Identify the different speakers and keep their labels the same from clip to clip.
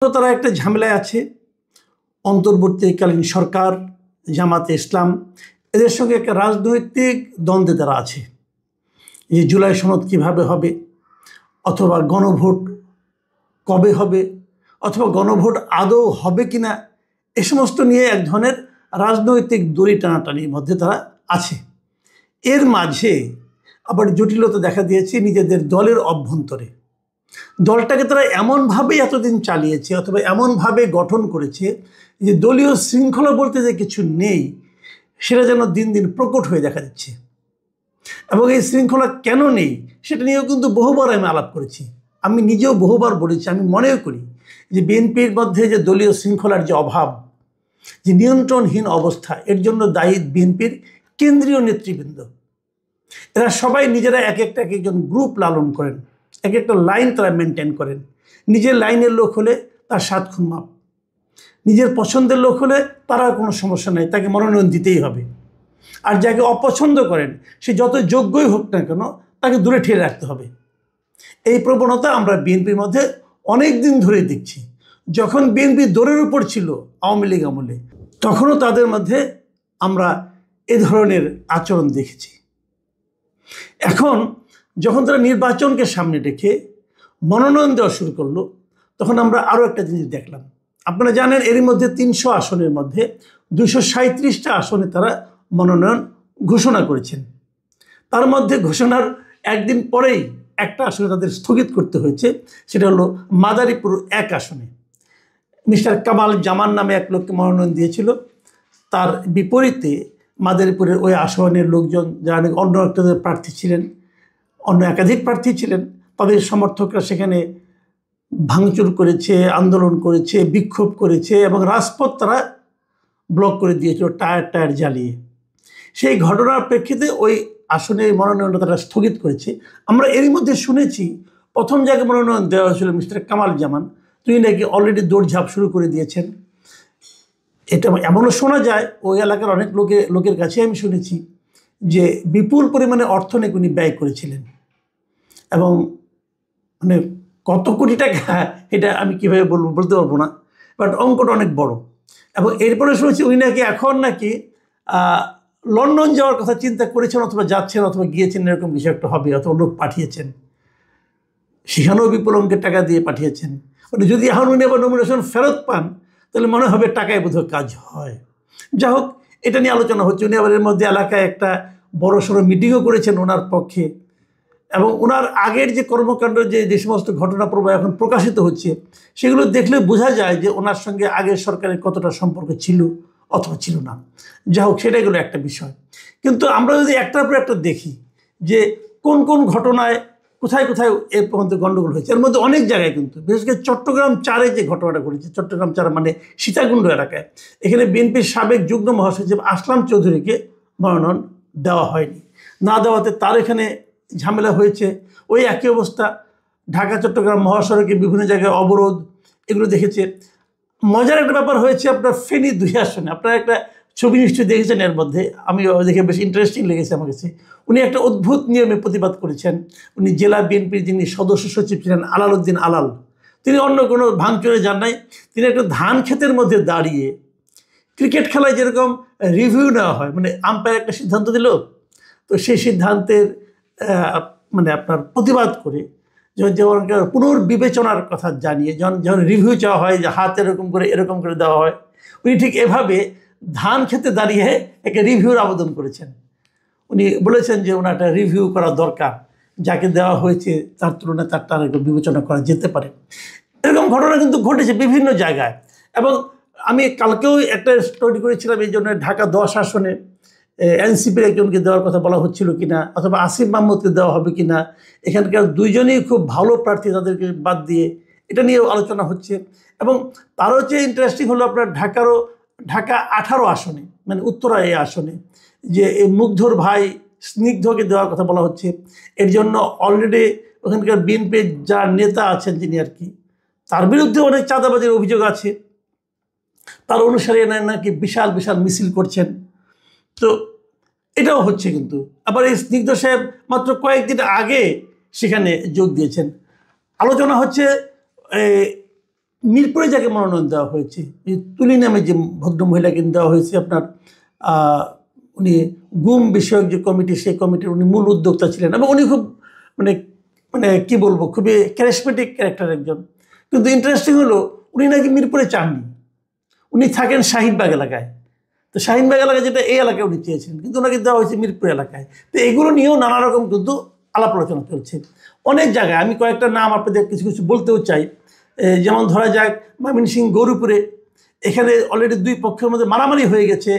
Speaker 1: তো তারা একটা ঝামেলায় আছে। অন্তর্বর্তীকালীন সরকার, জামাতে ইসলাম, এদের সঙ্গে একটা রাজনৈতিক দ্বন্দ্বে তারা আছে। যে জুলাই সনদ কীভাবে হবে, অথবা গণভোট কবে হবে, অথবা গণভোট আদৌ হবে কিনা, এ সমস্ত নিয়ে এক ধরনের রাজনৈতিক দড়ি টানাটানির মধ্যে তারা আছে। এর মাঝে আবার জটিলতা দেখা দিয়েছে নিজেদের দলের অভ্যন্তরে। দলটাকে তারা এমনভাবেই এতদিন চালিয়েছে, অথবা এমনভাবে গঠন করেছে যে দলীয় শৃঙ্খলা বলতে যে কিছু নেই, সেটা যেন দিন দিন প্রকট হয়ে দেখা দিচ্ছে। এবং এই শৃঙ্খলা কেন নেই সেটা নিয়েও কিন্তু বহুবার আমি আলাপ করেছি। আমি নিজেও বহুবার বলেছি, আমি মনেও করি যে বিএনপির মধ্যে যে দলীয় শৃঙ্খলার যে অভাব, যে নিয়ন্ত্রণহীন অবস্থা, এর জন্য দায়ী বিএনপির কেন্দ্রীয় নেতৃবৃন্দ। এরা সবাই নিজেরা এক একজন গ্রুপ লালন করেন, এক একটা লাইন তারা মেনটেন করেন। নিজের লাইনের লোক হলে তার 7 খুন মাপ, নিজের পছন্দের লোক হলে তার আর কোনো সমস্যা নেই, তাকে মনোনয়ন দিতেই হবে। আর যাকে অপছন্দ করেন সে যত যোগ্যই হোক না কেন, তাকে দূরে ঠেলে রাখতে হবে। এই প্রবণতা আমরা বিএনপির মধ্যে অনেক দিন ধরে দেখছি। যখন বিএনপি দৌড়ের উপর ছিল আওয়ামী লীগ আমলে, তখনও তাদের মধ্যে আমরা এ ধরনের আচরণ দেখেছি। এখন যখন তারা নির্বাচনকে সামনে রেখে মনোনয়ন দেওয়া শুরু করলো, তখন আমরা আরও একটা জিনিস দেখলাম। আপনারা জানেন এরই মধ্যে 300 আসনের মধ্যে 237টা আসনে তারা মনোনয়ন ঘোষণা করেছেন। তার মধ্যে ঘোষণার একদিন পরেই একটা আসনে তাদের স্থগিত করতে হয়েছে, সেটা হলো মাদারীপুর 1 আসনে। মিস্টার কামাল জামান নামে এক লোককে মনোনয়ন দিয়েছিল। তার বিপরীতে মাদারীপুরের ওই আসনের লোকজন, যারা অন্য একটা প্রার্থী ছিলেন, অন্য একাধিক প্রার্থী ছিলেন, তাদের সমর্থকরা সেখানে ভাঙচুর করেছে, আন্দোলন করেছে, বিক্ষোভ করেছে এবং রাজপথ তারা ব্লক করে দিয়েছিল টায়ার জ্বালিয়ে। সেই ঘটনার প্রেক্ষিতে ওই আসনের মনোনয়নটা তারা স্থগিত করেছে। আমরা এরই মধ্যে শুনেছি প্রথম জায়গায় মনোনয়ন দেওয়া হয়েছিল মিস্টার কামাল জামান, তিনি নাকি অলরেডি দৌড়ঝাঁপ শুরু করে দিয়েছেন। এটা এমনও শোনা যায়, ওই এলাকার অনেক লোকের কাছে আমি শুনেছি যে বিপুল পরিমাণে অর্থ নাকি উনি ব্যয় করেছিলেন, এবং মানে কত কোটি টাকা এটা আমি কীভাবে বলতে পারবো না, বাট অঙ্কটা অনেক বড়। এবং এরপরে শুনেছি উনি নাকি এখন নাকি লন্ডন যাওয়ার কথা চিন্তা করেছেন, অথবা যাচ্ছেন, অথবা গিয়েছেন, এরকম কিছু একটা হবে, অথবা লোক পাঠিয়েছেন, সেখানেও বিপুল অঙ্কের টাকা দিয়ে পাঠিয়েছেন। মানে যদি এখন উনি আবার নমিনেশন ফেরত পান, তাহলে মনে হবে টাকায় বোধহয় কাজ হয়। যা হোক, এটা নিয়ে আলোচনা হচ্ছে। উনি আবার এর মধ্যে এলাকায় একটা বড় সড়ো মিটিংও করেছেন ওনার পক্ষে, এবং ওনার আগের যে কর্মকাণ্ড, যে সমস্ত ঘটনা প্রবাহ এখন প্রকাশিত হচ্ছে, সেগুলো দেখলে বোঝা যায় যে ওনার সঙ্গে আগের সরকারের কতটা সম্পর্ক ছিল অথবা ছিল না। যা হোক, সেটাই হলো একটা বিষয়। কিন্তু আমরা যদি একটার পর একটা দেখি যে কোন কোন ঘটনায় কোথায় কোথায় এর পর্যন্ত গণ্ডগোল হয়েছে, এর মধ্যে অনেক জায়গায় কিন্তু, বিশেষ করে চট্টগ্রাম 4-এ যে ঘটনাটা ঘটেছে, চট্টগ্রাম 4 মানে সীতাকুণ্ড এলাকায়, এখানে বিএনপির সাবেক যুগ্ম মহাসচিব আসলাম চৌধুরীকে মনোনয়ন দেওয়া হয়নি। না দেওয়াতে তার এখানে ঝামেলা হয়েছে। ওই একই অবস্থা ঢাকা চট্টগ্রাম মহাসড়কে বিভিন্ন জায়গায় অবরোধ, এগুলো দেখেছে। মজার একটা ব্যাপার হয়েছে আপনার ফেনী 2 আসনে, আপনারা একটা ছবি নিশ্চয়ই দেখেছেন। এর মধ্যে আমি দেখে বেশ ইন্টারেস্টিং লেগেছে আমার কাছে। উনি একটা অদ্ভুত নিয়মে প্রতিবাদ করেছেন। উনি জেলা বিএনপির যিনি সদস্য সচিব ছিলেন আলাল উদ্দিন আলাল, তিনি অন্য কোনো ভাঙচুরে যান নাই। তিনি একটা ধান ক্ষেতের মধ্যে দাঁড়িয়ে, ক্রিকেট খেলায় যেরকম রিভিউ নেওয়া হয়, মানে আম্পায়ার একটা সিদ্ধান্ত দিল, তো সেই সিদ্ধান্তের মানে আপনার প্রতিবাদ করে, যেমন পুনর্বিবেচনার কথা জানিয়ে যখন রিভিউ চাওয়া হয়, যে হাত এরকম করে দেওয়া হয়, উনি ঠিক এভাবে ধান খেতে দাঁড়িয়ে একটা রিভিউর আবেদন করেছেন। উনি বলেছেন যে ওনার একটা রিভিউ করা দরকার, যাকে দেওয়া হয়েছে তার তুলনায় তার একটু বিবেচনা করা যেতে পারে। এরকম ঘটনা কিন্তু ঘটেছে বিভিন্ন জায়গায়। এবং আমি কালকেও একটা স্টোরি করেছিলাম এই জন্য, ঢাকা 10 আসনে এনসিপির একজনকে দেওয়ার কথা বলা হচ্ছিল কিনা, অথবা আসিফ মাহমুদকে দেওয়া হবে কিনা। এখানকার 2জনই খুব ভালো প্রার্থী, তাদেরকে বাদ দিয়ে এটা নিয়েও আলোচনা হচ্ছে। এবং তারও চেয়ে ইন্টারেস্টিং হলো আপনার ঢাকা 18 আসনে, মানে উত্তরা এই আসনে, যে এই মুগ্ধর ভাই স্নিগ্ধকে দেওয়ার কথা বলা হচ্ছে। এর জন্য অলরেডি ওখানকার বিএনপির যার নেতা আছেন যিনি আর কি, তার বিরুদ্ধে অনেক চাঁদাবাজির অভিযোগ আছে। তার অনুসারী নাকি বিশাল বিশাল মিছিল করছেন। তো এটাও হচ্ছে। কিন্তু আবার এই স্নিগ্ধ সাহেব মাত্র কয়েকদিন আগে সেখানে যোগ দিয়েছেন। আলোচনা হচ্ছে মিরপুরে যাকে মনোনয়ন দেওয়া হয়েছে, এই তুলি নামে যে ভদ্র মহিলাকে দেওয়া হয়েছে আপনার, উনি গুম বিষয়ক যে কমিটি, সেই কমিটির উনি মূল উদ্যোক্তা ছিলেন এবং উনি খুব মানে মানে কি বলবো, খুবই ক্যারিসমেটিক ক্যারেক্টার একজন। কিন্তু ইন্টারেস্টিং হলো উনি নাকি মিরপুরে চাননি, উনি থাকেন শাহিনবাগ এলাকায়। তো শাহিনবাগ এলাকায় যেটা, এই এলাকায় উনি চেয়েছেন, কিন্তু ওনাকে দেওয়া হয়েছে মিরপুর এলাকায়। তো এগুলো নিয়েও নানা রকম কিন্তু আলাপ আলোচনা চলছে অনেক জায়গায়। আমি কয়েকটা নাম আপনাদের কিছু কিছু বলতেও চাই। যেমন ধরা যাক ময়মনসিংহ গৌরীপুরে, এখানে অলরেডি দুই পক্ষের মধ্যে মারামারি হয়ে গেছে,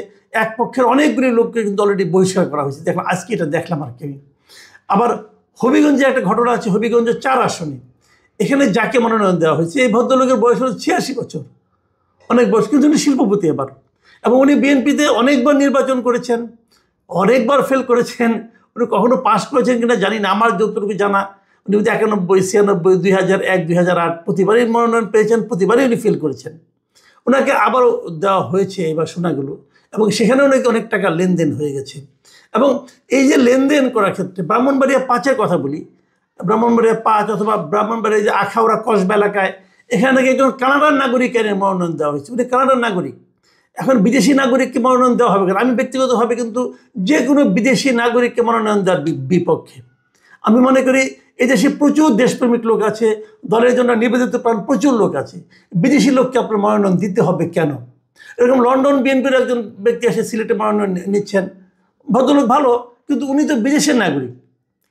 Speaker 1: এক পক্ষের অনেকগুলি লোককে কিন্তু অলরেডি বহিষ্কার করা হয়েছে। দেখলাম আজকে এটা দেখলাম আর কি। আবার হবিগঞ্জে একটা ঘটনা আছে, হবিগঞ্জ 4 আসনে এখানে যাকে মনোনয়ন দেওয়া হয়েছে, এই ভদ্রলোকের বয়স হলো 86 বছর, অনেক বয়স, কিন্তু উনি শিল্পপতি এবার। এবং উনি বিএনপিতে অনেকবার নির্বাচন করেছেন, অনেকবার ফেল করেছেন। উনি কখনো পাশ করেছেন কিনা জানি না, আমার যতটুকু জানা উনি 91, 96, 2001, 2008 প্রতিবারই মনোনয়ন পেয়েছেন, প্রতিবারই উনি ফেল করেছেন। ওনাকে আবারও দেওয়া হয়েছে এবার শোনাগুলো, এবং সেখানে ওনাকে অনেক টাকা লেনদেন হয়ে গেছে। এবং এই যে লেনদেন করার ক্ষেত্রে ব্রাহ্মণবাড়িয়া 5-এর কথা বলি, ব্রাহ্মণবাড়িয়া 5 অথবা ব্রাহ্মণবাড়িয়া যে আখাউড়া কসবা এলাকায়, এখানে নাকি একজন কানাডার নাগরিকের মনোনয়ন দেওয়া হয়েছে। উনি কানাডার নাগরিক, এখন বিদেশি নাগরিককে মনোনয়ন দেওয়া হবে কেন? আমি ব্যক্তিগতভাবে কিন্তু যে কোনো বিদেশি নাগরিককে মনোনয়ন দেওয়ার বিপক্ষে। আমি মনে করি এই দেশে প্রচুর দেশপ্রেমিক লোক আছে, দলের জন্য নিবেদিত প্রাণ প্রচুর লোক আছে, বিদেশি লোককে আপনার মনোনয়ন দিতে হবে কেন? এরকম লন্ডন বিএনপির একজন ব্যক্তি এসে সিলেটে মনোনয়ন নিচ্ছেন, ভদ্রলোক ভালো, কিন্তু উনি তো বিদেশের নাগরিক,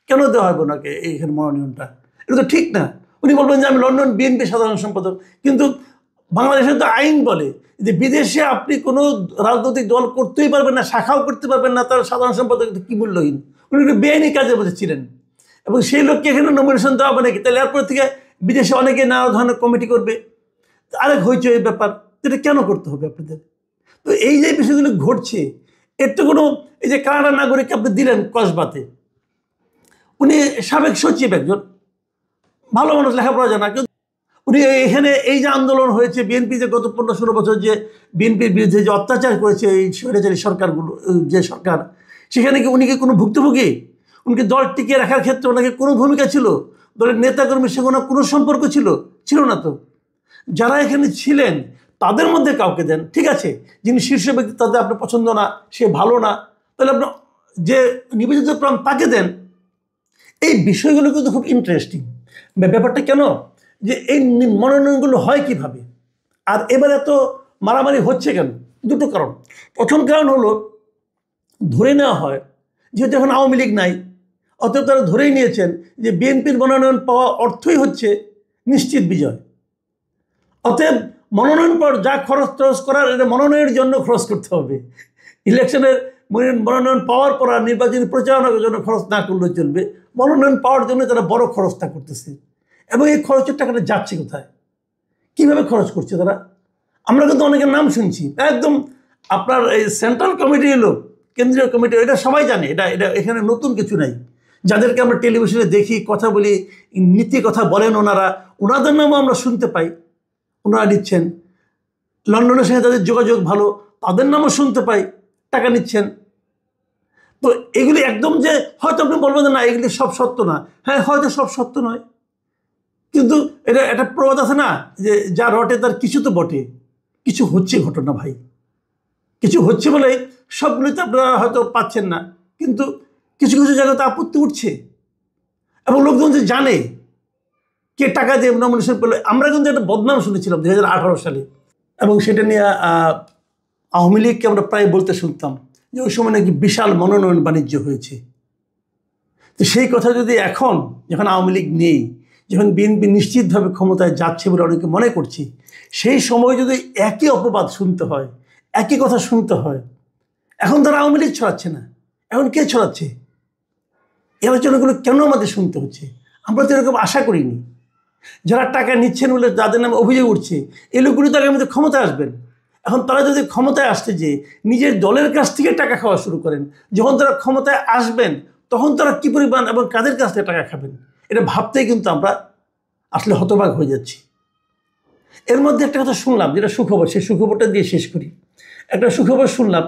Speaker 1: কেন দেওয়া হবে ওনাকে এইখানে মনোনয়নটা? এটা তো ঠিক না। উনি বলবেন যে আমি লন্ডন বিএনপি সাধারণ সম্পাদক, কিন্তু বাংলাদেশের তো আইন বলে যে বিদেশে আপনি কোনো রাজনৈতিক দল করতেই পারবেন না, শাখাও করতে পারবেন না, তার সাধারণ সম্পাদক কি মূল্যহীন। উনি একটু বেআইনি কাজে বসেছিলেন, এবং সেই লোককে এখানে নমিনেশন দেওয়া হবে নাকি? তাহলে এরপর থেকে বিদেশে অনেকে নানা ধরনের কমিটি করবে, আরেক হইচই এই ব্যাপার। এটা কেন করতে হবে আপনাদের? তো এই যে বিষয়গুলো ঘটছে, এর তো কোনো, এই যে কানাডার নাগরিককে আপনি দিলেন কসবাতে, উনি সাবেক সচিব একজন, ভালো মানুষ, লেখাপড়া জানা, কিন্তু উনি এখানে এই যে আন্দোলন হয়েছে, বিএনপি যে গত 15-16 বছর যে বিএনপির বিরুদ্ধে যে অত্যাচার করেছে এই স্বৈরাচারী সরকারগুলো, যে সরকার, সেখানে কি উনি কি কোনো ভুক্তভোগী? উনকে দল টিকিয়ে রাখার ক্ষেত্রে ওনাকে কোনো ভূমিকা ছিল? দলের নেতাকর্মীর সঙ্গে ওনার কোনো সম্পর্ক ছিল? ছিল না তো। যারা এখানে ছিলেন তাদের মধ্যে কাউকে দেন, ঠিক আছে, যিনি শীর্ষ ব্যক্তি তাদের আপনার পছন্দ না, সে ভালো না, তাহলে আপনার যে নিবেদিত প্রাণ তাকে দেন। এই বিষয়গুলো কিন্তু খুব ইন্টারেস্টিং। ব্যাপারটা কেন যে এই মনোনয়নগুলো হয় কিভাবে, আর এবার এত মারামারি হচ্ছে কেন? দুটো কারণ। প্রথম কারণ হলো, ধরে নেওয়া হয় যেহেতু এখন আওয়ামী লীগ নাই, অতএব তারা ধরেই নিয়েছেন যে বিএনপির মনোনয়ন পাওয়া অর্থই হচ্ছে নিশ্চিত বিজয়। অতএব মনোনয়ন পর যা খরচ টরচ করার, এটা মনোনয়নের জন্য খরচ করতে হবে। ইলেকশনের মনোনয়ন পাওয়ার পর আর নির্বাচনী প্রচারণার জন্য খরচ না করলেও চলবে, মনোনয়ন পাওয়ার জন্য তারা বড় খরচটা করতেছে। এবং এই খরচের টাকাটা যাচ্ছে কোথায়, কিভাবে খরচ করছে তারা? আমরা কিন্তু অনেকের নাম শুনছি, একদম আপনার এই সেন্ট্রাল কমিটির লোক, কেন্দ্রীয় কমিটি, এটা সবাই জানে, এটা এটা এখানে নতুন কিছু নাই। যাদেরকে আমরা টেলিভিশনে দেখি, কথা বলি, নীতি কথা বলেন ওনারা, ওনাদের নামও আমরা শুনতে পাই, ওনারা নিচ্ছেন। লন্ডনের সঙ্গে তাদের যোগাযোগ ভালো, তাদের নামও শুনতে পাই, টাকা নিচ্ছেন। তো এগুলি একদম যে হয়তো আপনি বলবেন না এগুলি সব সত্য না, হ্যাঁ হয়তো সব সত্য নয়, কিন্তু এটা একটা প্রবাদ আছে না যে যা রটে তার কিছু তো বটে, কিছু হচ্ছে ঘটনা ভাই, কিছু হচ্ছে বলে সবগুলিতে আপনারা হয়তো পাচ্ছেন না, কিন্তু কিছু কিছু জায়গাতে আপত্তি উঠছে। এবং লোকজন যে জানে কে টাকা দিয়ে নমিনেশন পেল। আমরা কিন্তু একটা বদনাম শুনেছিলাম 2018 সালে, এবং সেটা নিয়ে আওয়ামী লীগকে আমরা প্রায় বলতে শুনতাম যে ওই সময় নাকি বিশাল মনোনয়ন বাণিজ্য হয়েছে। তো সেই কথা যদি এখন, যখন আওয়ামী লীগ নেই, যখন বিএনপি নিশ্চিতভাবে ক্ষমতায় যাচ্ছে বলে অনেকে মনে করছি, সেই সময় যদি একই অপবাদ শুনতে হয়, একই কথা শুনতে হয়, এখন তারা আওয়ামী লীগ ছড়াচ্ছে না, এখন কে ছড়াচ্ছে? এই আলোচনাগুলো কেন আমাদের শুনতে হচ্ছে? আমরা তো এরকম আশা করিনি। যারা টাকা নিচ্ছেন বলে যাদের নামে অভিযোগ উঠছে, এই লোকগুলি তো আগামীতে ক্ষমতায় আসবেন। এখন তারা যদি ক্ষমতায় আসতে যে নিজের দলের কাছ থেকে টাকা খাওয়া শুরু করেন, যখন তারা ক্ষমতায় আসবেন তখন তারা কী পরিমাণ এবং কাদের কাছ থেকে টাকা খাবেন, এটা ভাবতেই কিন্তু আমরা আসলে হতবাক হয়ে যাচ্ছি। এর মধ্যে একটা কথা শুনলাম, যেটা সুখবর, সেই সুখবরটা দিয়ে শেষ করি। একটা সুখবর শুনলাম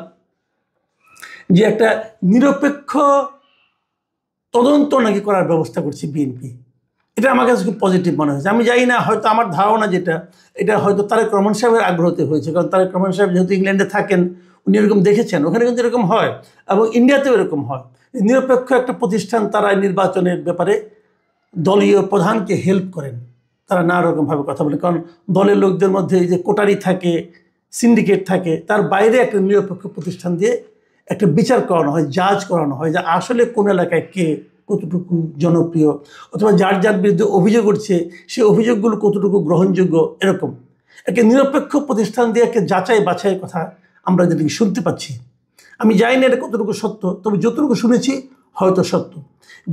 Speaker 1: যে একটা নিরপেক্ষ তদন্ত নাকি করার ব্যবস্থা করছে বিএনপি। এটা আমার কাছে খুব পজিটিভ মনে হয়েছে। আমি জানি না, হয়তো আমার ধারণা যেটা, এটা হয়তো তারেক রহমান সাহেবের আগ্রহতে হয়েছে, কারণ তারেক রহমান সাহেব যেহেতু ইংল্যান্ডে থাকেন, উনি এরকম দেখেছেন, ওখানে কিন্তু এরকম হয় এবং ইন্ডিয়াতেও এরকম হয়। নিরপেক্ষ একটা প্রতিষ্ঠান তারা নির্বাচনের ব্যাপারে দলীয় প্রধানকে হেল্প করেন, তারা নানা রকমভাবে কথা বলেন, কারণ দলের লোকদের মধ্যে এই যে কোটারি থাকে, সিন্ডিকেট থাকে, তার বাইরে একটা নিরপেক্ষ প্রতিষ্ঠান দিয়ে একটা বিচার করানো হয়, জাজ করানো হয় যে আসলে কোন এলাকায় কে কতটুকু জনপ্রিয়, অথবা যার যার বিরুদ্ধে অভিযোগ উঠছে সেই অভিযোগগুলো কতটুকু গ্রহণযোগ্য, এরকম একটা নিরপেক্ষ প্রতিষ্ঠান দিয়ে একটা যাচাই বাছাইয়ের কথা আমরা যেটাকে শুনতে পাচ্ছি। আমি জানি না এটা কতটুকু সত্য, তবে যতটুকু শুনেছি হয়তো সত্য।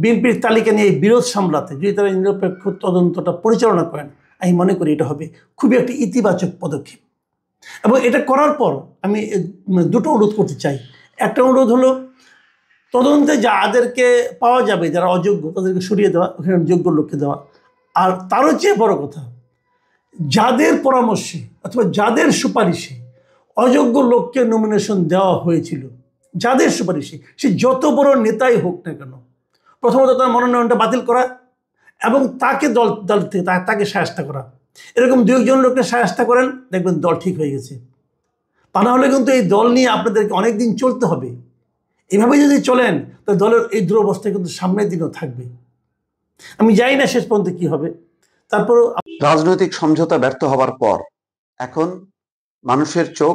Speaker 1: বিএনপির তালিকা নিয়ে বিরোধ সামলাতে যদি তারা নিরপেক্ষ তদন্তটা পরিচালনা করেন, আমি মনে করি এটা হবে খুবই একটি ইতিবাচক পদক্ষেপ। এবং এটা করার পর আমি দুটো অনুরোধ করতে চাই। একটা অনুরোধ হলো, তদন্তে যাদেরকে পাওয়া যাবে যারা অযোগ্য তাদেরকে সরিয়ে দেওয়া, ওখানে যোগ্য লোককে দেওয়া। আর তারও চেয়ে বড় কথা, যাদের পরামর্শে অথবা যাদের সুপারিশে অযোগ্য লোককে নমিনেশন দেওয়া হয়েছিল, যাদের সুপারিশে সে যত বড় নেতাই হোক না কেন, প্রথমত তার মনোনয়নটা বাতিল করা এবং তাকে দল থেকে তাকে সাহায্য করা। এরকম দু একজন লোককে সাহায্য করেন, দেখবেন দল ঠিক হয়ে গেছে। তা না হলে কিন্তু এই দল নিয়ে আপনাদেরকে অনেক দিন চলতে হবে। এভাবে যদি চলেন তো দলের এই দুরবস্থা কিন্তু সামনের দিনও থাকবে। আমি জানি না শেষ পর্যন্ত কি হবে। তারপরও
Speaker 2: রাজনৈতিক সমঝোতা ব্যর্থ হবার পর এখন মানুষের চোখ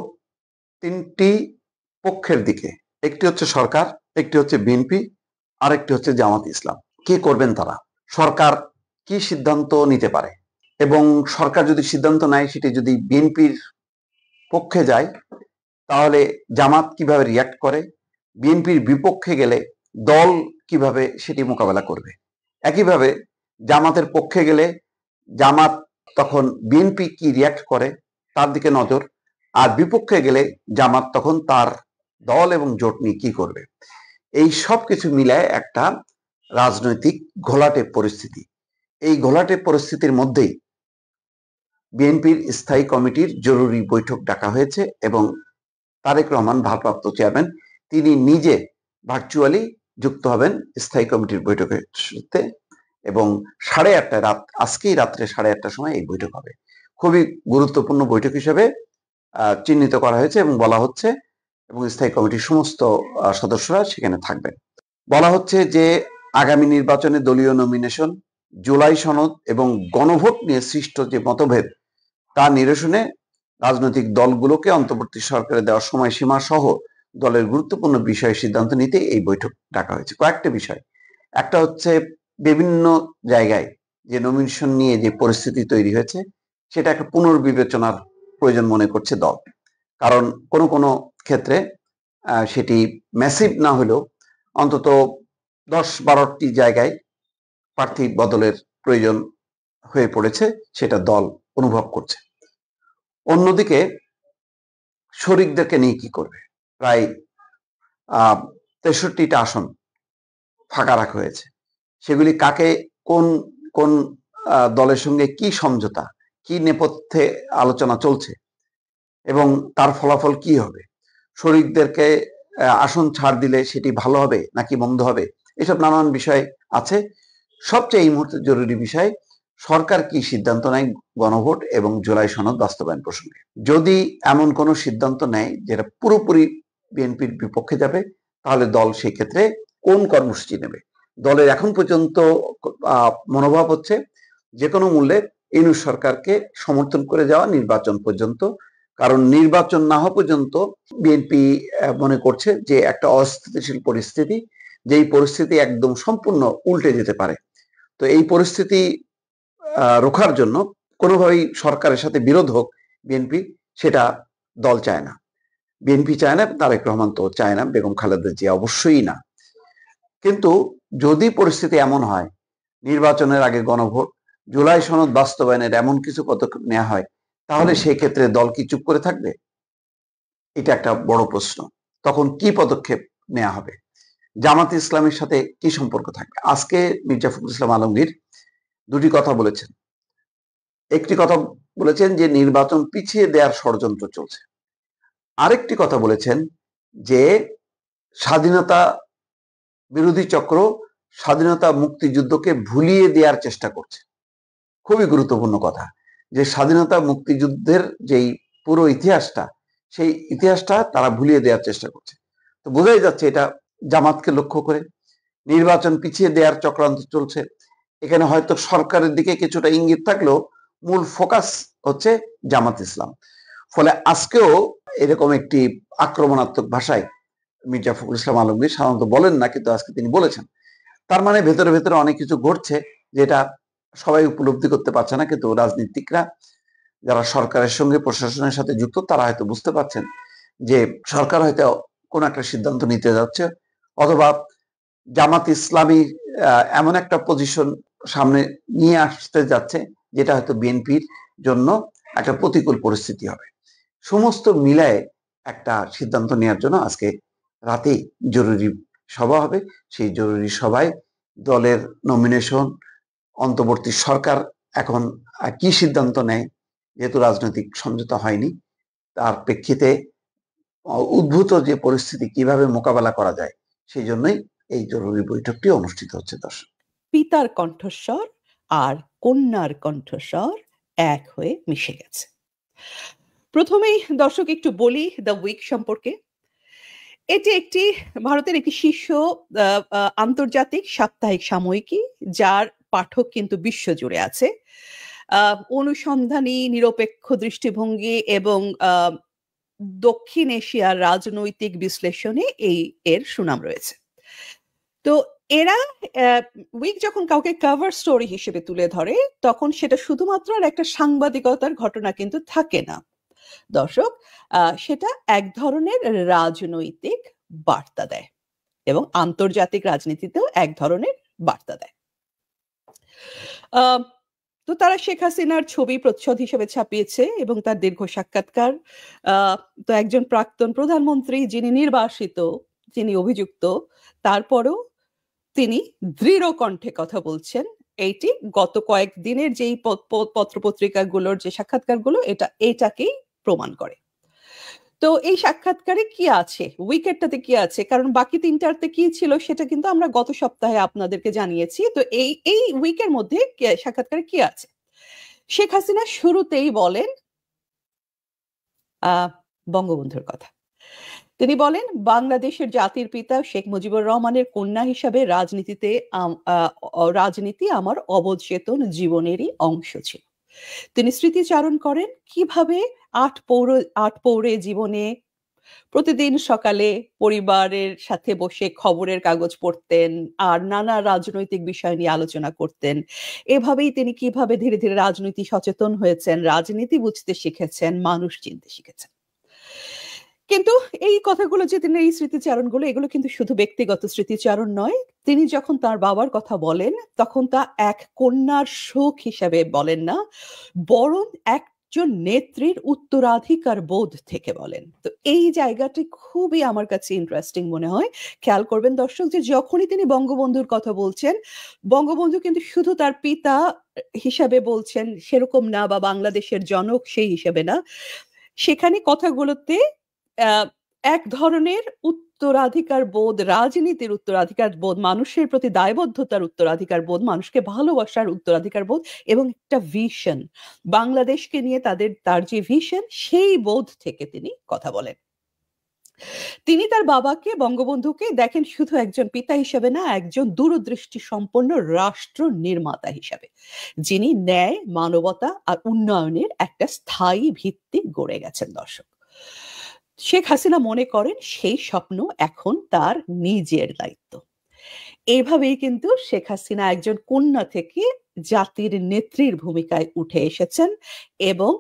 Speaker 2: তিনটি পক্ষের দিকে। একটি হচ্ছে সরকার, একটি হচ্ছে বিএনপি, আরেকটি হচ্ছে জামাত ইসলাম। কি করবেন তারা? সরকার কি সিদ্ধান্ত নিতে পারে? এবং সরকার যদি সিদ্ধান্ত নেয় সেটি যদি বিএনপির পক্ষে যায়, তাহলে জামাত কিভাবে রিয়াক্ট করে? বিএনপির বিপক্ষে গেলে দল কিভাবে সেটি মোকাবেলা করবে? একইভাবে জামাতের পক্ষে গেলে জামাত তখন বিএনপি কি রিয়াক্ট করে তার দিকে নজর, আর বিপক্ষে গেলে জামাত তখন তার দল এবং জোট নিয়ে কি করবে। এই সব কিছু মিলায় একটা রাজনৈতিক ঘোলাটে পরিস্থিতি। এই ঘোলাটে পরিস্থিতির মধ্যেই বিএনপির স্থায়ী কমিটির জরুরি বৈঠক ডাকা হয়েছে এবং তারেক রহমান ভারপ্রাপ্ত চেয়ারম্যান তিনি নিজে ভার্চুয়ালি যুক্ত হবেন স্থায়ী কমিটির বৈঠকের সাথে এবং 8:30 আজকেই রাত্রে 8:30টার সময় এই বৈঠক হবে। খুবই গুরুত্বপূর্ণ বৈঠক হিসেবে চিহ্নিত করা হয়েছে এবং বলা হচ্ছে, এবং স্থায়ী কমিটির সমস্ত সদস্যরা সেখানে থাকবেন। বলা হচ্ছে যে আগামী নির্বাচনে দলীয় নমিনেশন, জুলাই সনদ এবং গণভোট নিয়ে সৃষ্ট যে মতভেদ তা নিরসনে রাজনৈতিক দলগুলোকে অন্তর্বর্তী সরকারে দেওয়ার সময়সীমা সহ দলের গুরুত্বপূর্ণ বিষয়ে সিদ্ধান্ত নিতে এই বৈঠক ডাকা হয়েছে। কয়েকটা বিষয়, একটা হচ্ছে বিভিন্ন জায়গায় যে নমিনেশন নিয়ে যে পরিস্থিতি তৈরি হয়েছে সেটা একটা পুনর্বিবেচনার প্রয়োজন মনে করছে দল। কারণ কোনো কোনো ক্ষেত্রে সেটি ম্যাসিভ না হলেও অন্তত 10-12টি জায়গায় প্রার্থী বদলের প্রয়োজন হয়ে পড়েছে, সেটা দল অনুভব করছে। অন্যদিকে শরিকদেরকে নিয়ে কি করবে? প্রায় 63টা আসন ফাঁকা রাখা হয়েছে। সেগুলি কাকে, কোন কোন দলের সঙ্গে কি সমঝোতা, কি নেপথ্যে আলোচনা চলছে এবং তার ফলাফল কি হবে? শরিকদেরকে আসন ছাড় দিলে সেটি ভালো হবে নাকি মন্দ হবে, এসব নানান বিষয় আছে। সবচেয়ে এই মুহূর্তে জরুরি বিষয় সরকার কি সিদ্ধান্ত নেয় গণভোট এবং জুলাই সনদ বাস্তবায়ন প্রসঙ্গে। যদি এমন কোনো সিদ্ধান্ত নেয় যেটা পুরোপুরি বিএনপির বিপক্ষে যাবে, তাহলে দল সেই ক্ষেত্রে কোন কর্মসূচি নেবে? দলের এখন পর্যন্ত মনোভাব হচ্ছে যে কোনো মূল্যে ইউনূস সরকারকে সমর্থন করে যাওয়া নির্বাচন পর্যন্ত। কারণ নির্বাচন না হওয়া পর্যন্ত বিএনপি মনে করছে যে একটা অস্থিতিশীল পরিস্থিতি, যেই পরিস্থিতি একদম সম্পূর্ণ উল্টে যেতে পারে। তো এই পরিস্থিতি রোখার জন্য কোনোভাবেই সরকারের সাথে বিরোধ হোক বিএনপি, সেটা দল চায় না। বিএনপি চায় না, তারেক রহমান তো চায় না, বেগম খালেদা জিয়া অবশ্যই না। কিন্তু যদি পরিস্থিতি এমন হয় নির্বাচনের আগে গণভোট, জুলাই সনদ বাস্তবায়নের এমন কিছু পদক্ষেপ নেওয়া হয়, তাহলে সেই ক্ষেত্রে দল কি চুপ করে থাকবে? এটা একটা বড় প্রশ্ন। তখন কি পদক্ষেপ নেওয়া হবে? জামাত ইসলামের সাথে কি সম্পর্ক থাকবে? আজকে মির্জা ফখরুল ইসলাম আলমগীর দুটি কথা বলেছেন। একটি কথা বলেছেন যে নির্বাচন পিছিয়ে দেওয়ার ষড়যন্ত্র চলছে, আরেকটি কথা বলেছেন যে স্বাধীনতা বিরোধী চক্র স্বাধীনতা মুক্তিযুদ্ধকে ভুলিয়ে দেওয়ার চেষ্টা করছে। খুবই গুরুত্বপূর্ণ কথা, যে স্বাধীনতা মুক্তিযুদ্ধের যেই পুরো ইতিহাসটা, সেই ইতিহাসটা তারা ভুলিয়ে দেওয়ার চেষ্টা করছে। তো বোঝাই যাচ্ছে এটা জামাতকে লক্ষ্য করে নির্বাচন পিছিয়ে দেওয়ার চক্রান্ত চলছে। এখানে হয়তো সরকারের দিকে কিছুটা ইঙ্গিত থাকলেও মূল ফোকাস হচ্ছে জামাত ইসলাম। ফলে আজকেও এরকম একটি আক্রমণাত্মক ভাষায় মির্জা ফখরুল ইসলাম আলমগীর সাধারণত বলেন না, কিন্তু আজকে তিনি বলেছেন। তার মানে ভেতরে ভেতরে অনেক কিছু ঘটছে যেটা সবাই উপলব্ধি করতে পারছে না, কিন্তু রাজনীতিকরা যারা সরকারের সঙ্গে প্রশাসনের সাথে যুক্ত তারা হয়তো বুঝতে পারছেন যে সরকার হয়তো কোন একটা সিদ্ধান্ত নিতে যাচ্ছে, অথবা জামাত ইসলামী এমন একটা পজিশন সামনে নিয়ে আসতে যাচ্ছে যেটা হয়তো বিএনপির জন্য একটা প্রতিকূল পরিস্থিতি হবে। সমস্ত মিলায়ে একটা সিদ্ধান্ত নেওয়ার জন্য আজকে রাতেই জরুরি সভা হবে। সেই জরুরি সভায় দলের নমিনেশন, অন্তর্বর্তী সরকার এখন কি সিদ্ধান্ত নেয়, যেহেতু রাজনৈতিক সমঝোতা হয়নি, তার প্রেক্ষিতে উদ্ভূত যে পরিস্থিতি কিভাবে মোকাবেলা করা যায়, সেই জন্যই এই জরুরি বৈঠকটি অনুষ্ঠিত হচ্ছে। দর্শক,
Speaker 3: পিতার কণ্ঠস্বর আর কন্যার কণ্ঠস্বর এক হয়ে মিশে গেছে। প্রথমেই দর্শক একটু বলি দ্য উইক সম্পর্কে। এটি একটি ভারতের একটি শীর্ষ আন্তর্জাতিক সাপ্তাহিক সাময়িকী, যার পাঠক কিন্তু বিশ্বজুড়ে আছে। অনুসন্ধানী, নিরপেক্ষ দৃষ্টিভঙ্গি এবং দক্ষিণ এশিয়ার রাজনৈতিক বিশ্লেষণে এর সুনাম রয়েছে। তো এরা উইক যখন কাউকে কভার স্টোরি হিসেবে তুলে ধরে, তখন সেটা শুধুমাত্র একটা সাংবাদিকতার ঘটনা কিন্তু থাকে না দর্শক, সেটা এক ধরনের রাজনৈতিক বার্তা দেয় এবং আন্তর্জাতিক রাজনীতিতেও এক ধরনের বার্তা দেয়। তো তারা শেখ হাসিনার ছবি প্রচ্ছদ হিসেবে ছাপিয়েছে এবং তার দীর্ঘ সাক্ষাৎকার। তো একজন প্রাক্তন প্রধানমন্ত্রী, যিনি নির্বাসিত, যিনি অভিযুক্ত, তারপরেও তিনি দৃঢ় কণ্ঠে কথা বলছেন। এইটি গত কয়েকদিনের যেই পত্রপত্রিকাগুলোর যে সাক্ষাৎকারগুলো, এটাকেই প্রমাণ করে। তো এই সাক্ষাৎকারে কি আছে, উইকেটটাতে কি আছে, কারণ বাকি তিনটাতে কি ছিল সেটা কিন্তু আমরা গত সপ্তাহে আপনাদেরকে জানিয়েছি। তো এই উইকের মধ্যে সাক্ষাৎকারে কি আছে? শেখ হাসিনা শুরুতেই বলেন বঙ্গবন্ধুর কথা। তিনি বলেন, বাংলাদেশের জাতির পিতা শেখ মুজিবুর রহমানের কন্যা হিসাবে রাজনীতি আমার অবচেতন জীবনেরই অংশ ছিল। তিনি স্মৃতিচারণ করেন কিভাবে আট পৌরে জীবনে প্রতিদিন সকালে পরিবারের সাথে বসে খবরের কাগজ পড়তেন আর নানা রাজনৈতিক বিষয় নিয়ে আলোচনা করতেন। এভাবেই তিনি কিভাবে ধীরে ধীরে রাজনীতি সচেতন হয়েছেন, রাজনীতি বুঝতে শিখেছেন, মানুষ চিনতে শিখেছেন। কিন্তু এই কথাগুলো যে তিনি, এই স্মৃতিচারণগুলো, এগুলো কিন্তু শুধু ব্যক্তিগত স্মৃতিচারণ নয়। তিনি যখন তার বাবার কথা বলেন, তখন তা এক কন্যার শোক হিসাবে বলেন না, বরং একজন নেত্রীর উত্তরাধিকার বোধ থেকে বলেন। তো এই জায়গাটি খুবই আমার কাছে ইন্টারেস্টিং মনে হয়। খেয়াল করবেন দর্শক, যে যখনই তিনি বঙ্গবন্ধুর কথা বলছেন, বঙ্গবন্ধু কিন্তু শুধু তার পিতা হিসাবে বলছেন সেরকম না, বা বাংলাদেশের জনক সেই হিসাবে না। সেখানে কথাগুলোতে এক ধরনের উত্তরাধিকার বোধ, রাজনীতির উত্তরাধিকার বোধ, মানুষের প্রতি দায়বদ্ধতার উত্তরাধিকার বোধ, মানুষকে ভালোবাসার উত্তরাধিকার বোধ এবং একটা ভিশন, বাংলাদেশকে নিয়ে তার যে ভিশন, সেই বোধ থেকে তিনি কথা বলেন। তিনি তার বাবাকে, বঙ্গবন্ধুকে দেখেন শুধু একজন পিতা হিসেবে না, একজন দূরদৃষ্টি সম্পন্ন রাষ্ট্র নির্মাতা হিসেবে, যিনি ন্যায়, মানবতা আর উন্নয়নের একটা স্থায়ী ভিত্তি গড়ে গেছেন। দর্শক, শেখ হাসিনা মনে করেন সেই স্বপ্ন এখন তার নিজের দায়িত্ব। এইভাবেই কিন্তু শেখ হাসিনা একজন কন্যা থেকে জাতির নেত্রীর ভূমিকায় উঠে এসেছেন এবং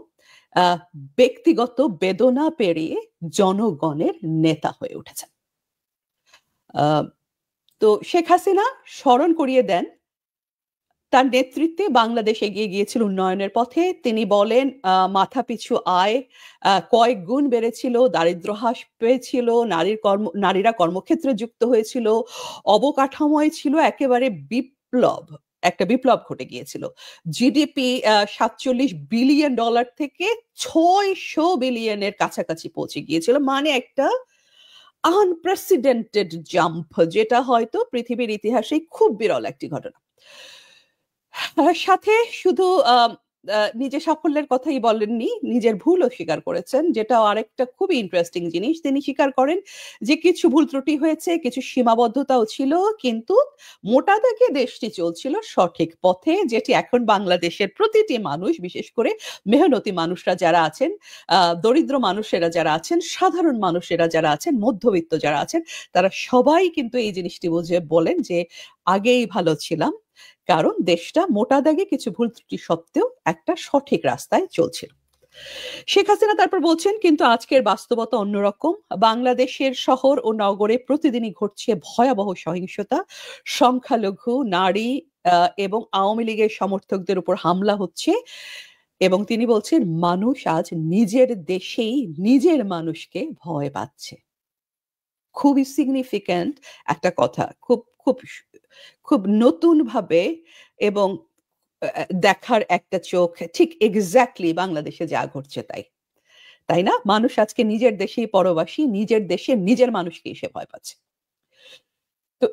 Speaker 3: ব্যক্তিগত বেদনা পেরিয়ে জনগণের নেতা হয়ে উঠেছেন। তো শেখ হাসিনা স্মরণ করিয়ে দেন, তার নেতৃত্বে বাংলাদেশ এগিয়ে গিয়েছিল উন্নয়নের পথে। তিনি বলেন, মাথাপিছু আয় কয়েক গুণ বেড়েছিল, দারিদ্র হ্রাস পেয়েছিল, নারীরা কর্মক্ষেত্রে যুক্ত হয়েছিল, অবকাঠামোয় ছিল একেবারে একটা বিপ্লব ঘটে গিয়েছিল। জিডিপি $47 বিলিয়ন থেকে $600 বিলিয়নের কাছাকাছি পৌঁছে গিয়েছিল, মানে একটা আনপ্রেসিডেন্টেড জাম্প, যেটা হয়তো পৃথিবীর ইতিহাসে খুব বিরল একটি ঘটনা। সাথে শুধু নিজের সাফল্যের কথাই বলেননি, নিজের ভুলও স্বীকার করেছেন, যেটা আরেকটা খুবই ইন্টারেস্টিং জিনিস। তিনি স্বীকার করেন যে কিছু ভুল ত্রুটি হয়েছে, কিছু সীমাবদ্ধতাও ছিল, কিন্তু মোটা দাগে দেশটি চলছিল সঠিক পথে, যেটি এখন বাংলাদেশের প্রতিটি মানুষ, বিশেষ করে মেহনতি মানুষরা যারা আছেন, দরিদ্র মানুষেরা যারা আছেন, সাধারণ মানুষেরা যারা আছেন, মধ্যবিত্ত যারা আছেন, তারা সবাই কিন্তু এই জিনিসটি বুঝে বলেন যে আগেই ভালো ছিলাম, কারণ দেশটা মোটা দাগে কিছু ভুল ত্রুটি সত্ত্বেও একটা সঠিক রাস্তায় চলছিল। শেখ হাসিনা তারপর বলছেন, কিন্তু আজকের বাস্তবতা অন্যরকম। বাংলাদেশের শহর ও নগরে প্রতিদিনই ঘটছে ভয়াবহ সহিংসতা, সংখ্যালঘু, নারী এবং আওয়ামী লীগের সমর্থকদের উপর হামলা হচ্ছে, এবং তিনি বলছেন মানুষ আজ নিজের দেশেই নিজের মানুষকে ভয় পাচ্ছে। খুবই সিগনিফিক্যান্ট একটা কথা, খুব খুব খুব নতুন ভাবে এবং দেখার একটা চোখ, ঠিক এক্স্যাক্টলি বাংলাদেশে যা ঘটছে তাই, তাই না? মানুষ আজকে নিজের দেশেই পরবাসী, নিজের দেশে নিজের মানুষকে এসে ভয় পাচ্ছে। তো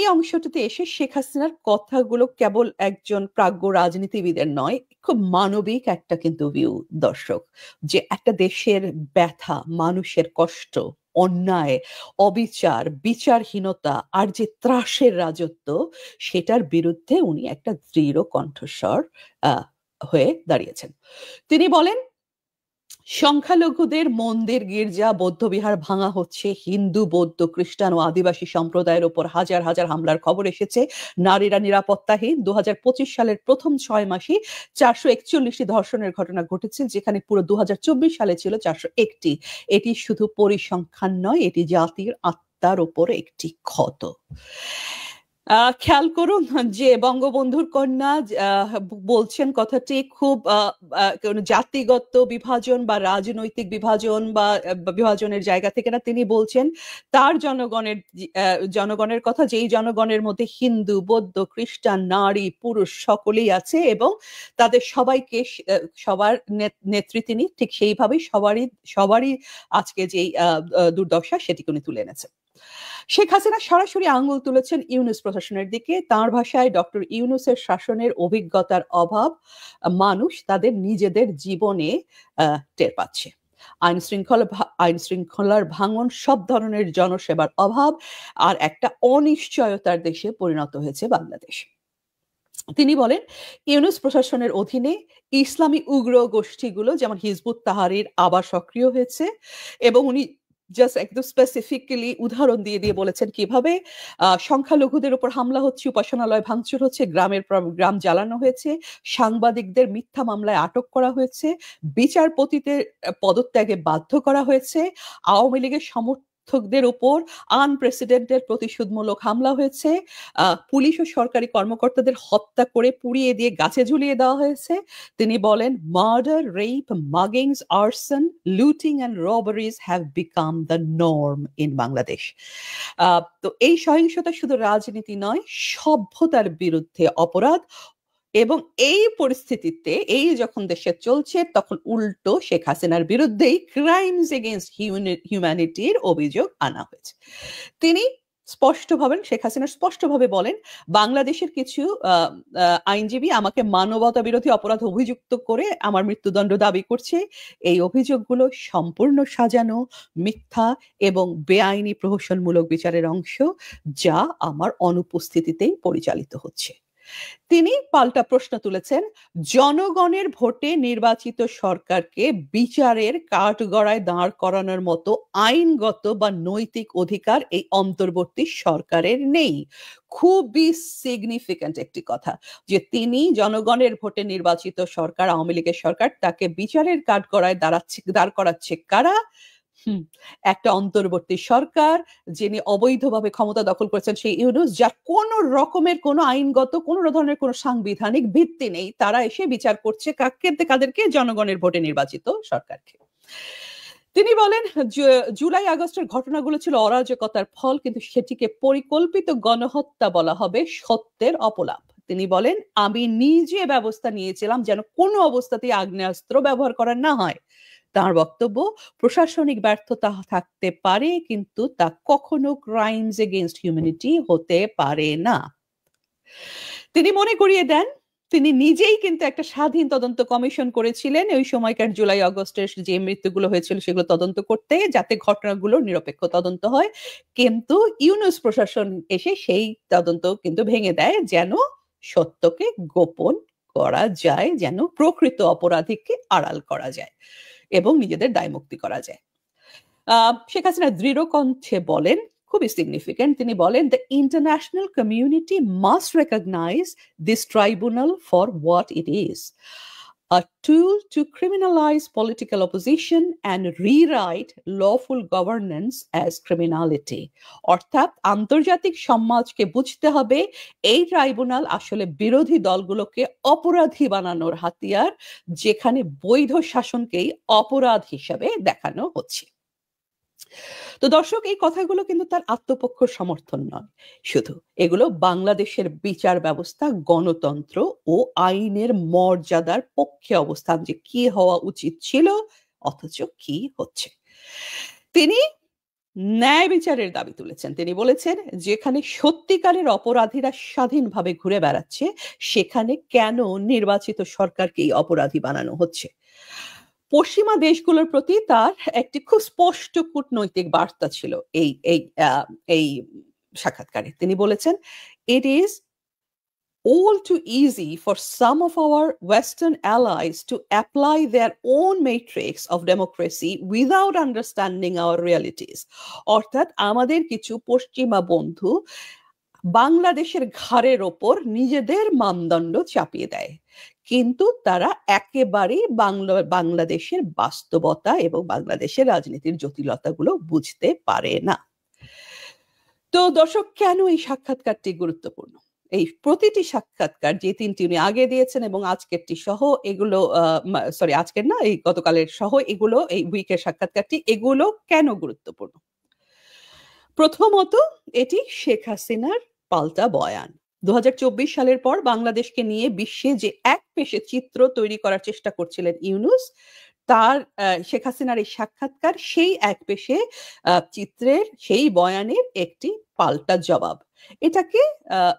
Speaker 3: এই অংশটিতে এসে শেখ হাসিনার কথাগুলো কেবল একজন প্রাজ্ঞ রাজনীতিবিদের নয়, খুব মানবিক একটা কিন্তু ভিউ দর্শক, যে একটা দেশের ব্যথা, মানুষের কষ্ট, অন্যায়, অবিচার, বিচারহীনতা আর যে ত্রাসের রাজত্ব, সেটার বিরুদ্ধে উনি একটা দৃঢ় কণ্ঠস্বর হয়ে দাঁড়িয়েছেন। তিনি বলেন, সংখ্যালঘুদের মন্দির, গির্জা, বৌদ্ধবিহার ভাঙা হচ্ছে, হিন্দু, বৌদ্ধ, খ্রিস্টান ও আদিবাসী সম্প্রদায়ের উপর হাজার হাজার হামলার খবর এসেছে, নারীরা নিরাপত্তাহীন। 2025 সালের প্রথম 6 মাসে 441টি ধর্ষণের ঘটনা ঘটেছে, যেখানে পুরো 2024 সালে ছিল 401টি। এটি শুধু পরিসংখ্যান নয়, এটি জাতির আত্মার উপর একটি ক্ষত। খেয়াল করুন যে বঙ্গবন্ধুর কন্যা বলছেন কথাটি খুব জাতিগত বিভাজন বা রাজনৈতিক বিভাজন বা বিভাজনের জায়গা থেকে না, তিনি বলছেন তার জনগণের কথা, যেই জনগণের মধ্যে হিন্দু, বৌদ্ধ, খ্রিস্টান, নারী, পুরুষ সকলেই আছে, এবং তাদের সবাইকে, সবার নেত্রী তিনি, ঠিক সেইভাবেই সবারই আজকে যেই দুর্দশা সেটি উনি তুলে এনেছেন। শেখ হাসিনা সরাসরি আঙ্গুল তুলেছেন ইউনূস প্রশাসনের দিকে। তার ভাষায়, ডক্টর ইউনূসের শাসনের অভিজ্ঞতার অভাব মানুষ তাদের নিজেদের জীবনে টের পাচ্ছে। আইন শৃঙ্খলার ভাঙন, সব ধরনের জনসেবার অভাব আর একটা অনিশ্চয়তার দেশে পরিণত হয়েছে বাংলাদেশ। তিনি বলেন, ইউনূস প্রশাসনের অধীনে ইসলামী উগ্র গোষ্ঠীগুলো যেমন হিজবুত তাহরির আবার সক্রিয় হয়েছে, এবং উনি জাস্ট একদম স্পেসিফিক্যালি উদাহরণ দিয়ে বলেছেন কিভাবে সংখ্যালঘুদের উপর হামলা হচ্ছে, উপাসনালয় ভাঙচুর হচ্ছে, গ্রাম জ্বালানো হয়েছে, সাংবাদিকদের মিথ্যা মামলায় আটক করা হয়েছে, বিচারপতিদের পদত্যাগে বাধ্য করা হয়েছে, আওয়ামী লীগের সমর্থকদের উপর আনপ্রেসিডেন্টেড প্রতিশোধমূলক হামলা হয়েছে, পুলিশ ও সরকারি কর্মকর্তাদের হত্যা করে পুড়িয়ে দিয়ে গাছে ঝুলিয়ে দেওয়া হয়েছে। তিনি বলেন, murder, rape, muggings, arson, looting and robberies have become the norm in Bangladesh. তো এই সহিংসতা শুধু রাজনীতি নয়, সভ্যতার বিরুদ্ধে অপরাধ, এবং এই পরিস্থিতিতে যখন দেশে চলছে, তখন উল্টো শেখ হাসিনার বিরুদ্ধেই ক্রাইমস এগেইনস্ট হিউম্যানিটির অভিযোগ আনা হয়েছে। তিনি শেখ হাসিনা স্পষ্টভাবে বলেন, বাংলাদেশের কিছু আইনজীবী আমাকে মানবতা বিরোধী অপরাধ অভিযুক্ত করে আমার মৃত্যুদণ্ড দাবি করছে। এই অভিযোগগুলো সম্পূর্ণ সাজানো, মিথ্যা এবং বেআইনি প্রহসনমূলক বিচারের অংশ, যা আমার অনুপস্থিতিতেই পরিচালিত হচ্ছে। তিনি পাল্টা প্রশ্ন তুলেছেন, জনগণের ভোটে নির্বাচিত সরকারকে বিচারের কাঠগড়ায় দাঁড় করানোর মতো আইনগত বা নৈতিক অধিকার এই অন্তর্বর্তী সরকারের নেই। খুবই সিগনিফিক্যান্ট একটি কথা, যে তিনি জনগণের ভোটে নির্বাচিত সরকার, আওয়ামী লীগের সরকার, তাকে বিচারের কাঠগড়ায় দাঁড় করাচ্ছে কারা? একটা অন্তর্বর্তী সরকার, যিনি অবৈধভাবে ক্ষমতা দখল করেছেন, সেই ইউনূস, যার কোন রকমের কোনো আইনগত কোন ধরনের কোনো সাংবিধানিক ভিত্তি নেই, তারা এসে বিচার করছে কাদেরকে? জনগণের ভোটে নির্বাচিত সরকারকে। তিনি বলেন, জুলাই আগস্টের ঘটনাগুলো ছিল অরাজকতার ফল, কিন্তু সেটিকে পরিকল্পিত গণহত্যা বলা হবে সত্যের অপলাপ। তিনি বলেন, আমি নিজে ব্যবস্থা নিয়েছিলাম যেন কোনো অবস্থাতেই আগ্নেয়াস্ত্র ব্যবহার করা না হয়। তার বক্তব্য, প্রশাসনিক ব্যর্থতা থাকতে পারে কিন্তু তা কখনো ক্রাইমস এগেইনস্ট হিউম্যানিটি হতে পারে না। তিনি মনে করিয়ে দেন তিনি নিজেই কিন্তু একটা স্বাধীন তদন্ত কমিশন করেছিলেন ওই সময়কার জুলাই আগস্টের যে মৃত্যুগুলো হয়েছিল সেগুলো তদন্ত করতে, যাতে ঘটনাগুলোর নিরপেক্ষ তদন্ত হয়। কিন্তু ইউনূস প্রশাসন এসে সেই তদন্ত কিন্তু ভেঙে দেয়, যেন সত্যকে গোপন করা যায়, যেন প্রকৃত অপরাধীকে আড়াল করা যায় এবং নিজেদের দায়মুক্তি করা যায়। শেখ হাসিনা দৃঢ় কণ্ঠে বলেন, খুবই সিগনিফিকেন্ট, তিনি বলেন, the international community must recognise this tribunal for what it is, a tool to criminalize political opposition and rewrite lawful governance as criminality. অর্থাৎ আন্তর্জাতিক সমাজকে বুঝতে হবে এই ট্রাইব্যুনাল আসলে বিরোধী দলগুলোকে অপরাধী বানানোর হাতিয়ার, যেখানে বৈধ শাসনকেই অপরাধ হিসাবে দেখানো হচ্ছে। তো দর্শক, এই কথাগুলো কিন্তু তার আত্মপক্ষ সমর্থন নয় শুধু, এগুলো বাংলাদেশের বিচার ব্যবস্থা, গণতন্ত্র ও আইনের মর্যাদার পক্ষে অবস্থান, যে কি হওয়া উচিত ছিল অথচ কি হচ্ছে। তিনি ন্যায় বিচারের দাবি তুলেছেন। তিনি বলেছেন, যেখানে সত্যিকারের অপরাধীরা স্বাধীনভাবে ঘুরে বেড়াচ্ছে সেখানে কেন নির্বাচিত সরকারকেই অপরাধী বানানো হচ্ছে। পশ্চিমা দেশগুলোর প্রতি তার একটি খুব স্পষ্ট কূটনৈতিক বার্তা ছিল এই সাক্ষাৎকারে। তিনি বলেছেন, it is all too easy for some of our Western allies to apply their own matrix of democracy without understanding our realities. অর্থাৎ আমাদের কিছু পশ্চিমা বন্ধু বাংলাদেশের ঘাড়ের ওপর নিজেদের মানদণ্ড চাপিয়ে দেয়, কিন্তু তারা একেবারেই বাংলাদেশের বাস্তবতা এবং বাংলাদেশের রাজনীতির জটিলতাগুলো বুঝতে পারে না। তো দর্শক, কেন এই সাক্ষাৎকারটি গুরুত্বপূর্ণ? এই প্রতিটি সাক্ষাৎকার, যে তিনটি উনি আগে দিয়েছেন এবং আজকেরটি সহ, এগুলো আজকের না, এই গতকালের সহ, এগুলো এই উইকের সাক্ষাৎকারটি, এগুলো কেন গুরুত্বপূর্ণ? প্রথমত, এটি শেখ হাসিনার পাল্টা বয়ান। 2024 সালের পর বাংলাদেশকে নিয়ে বিশ্বে যে এক পেশে চিত্র তৈরি করার চেষ্টা করছিলেন ইউনূস, তার শেখ হাসিনার এই সাক্ষাৎকার সেই এক পেশে চিত্রের, সেই বয়ানের একটি পাল্টা জবাব। এটাকে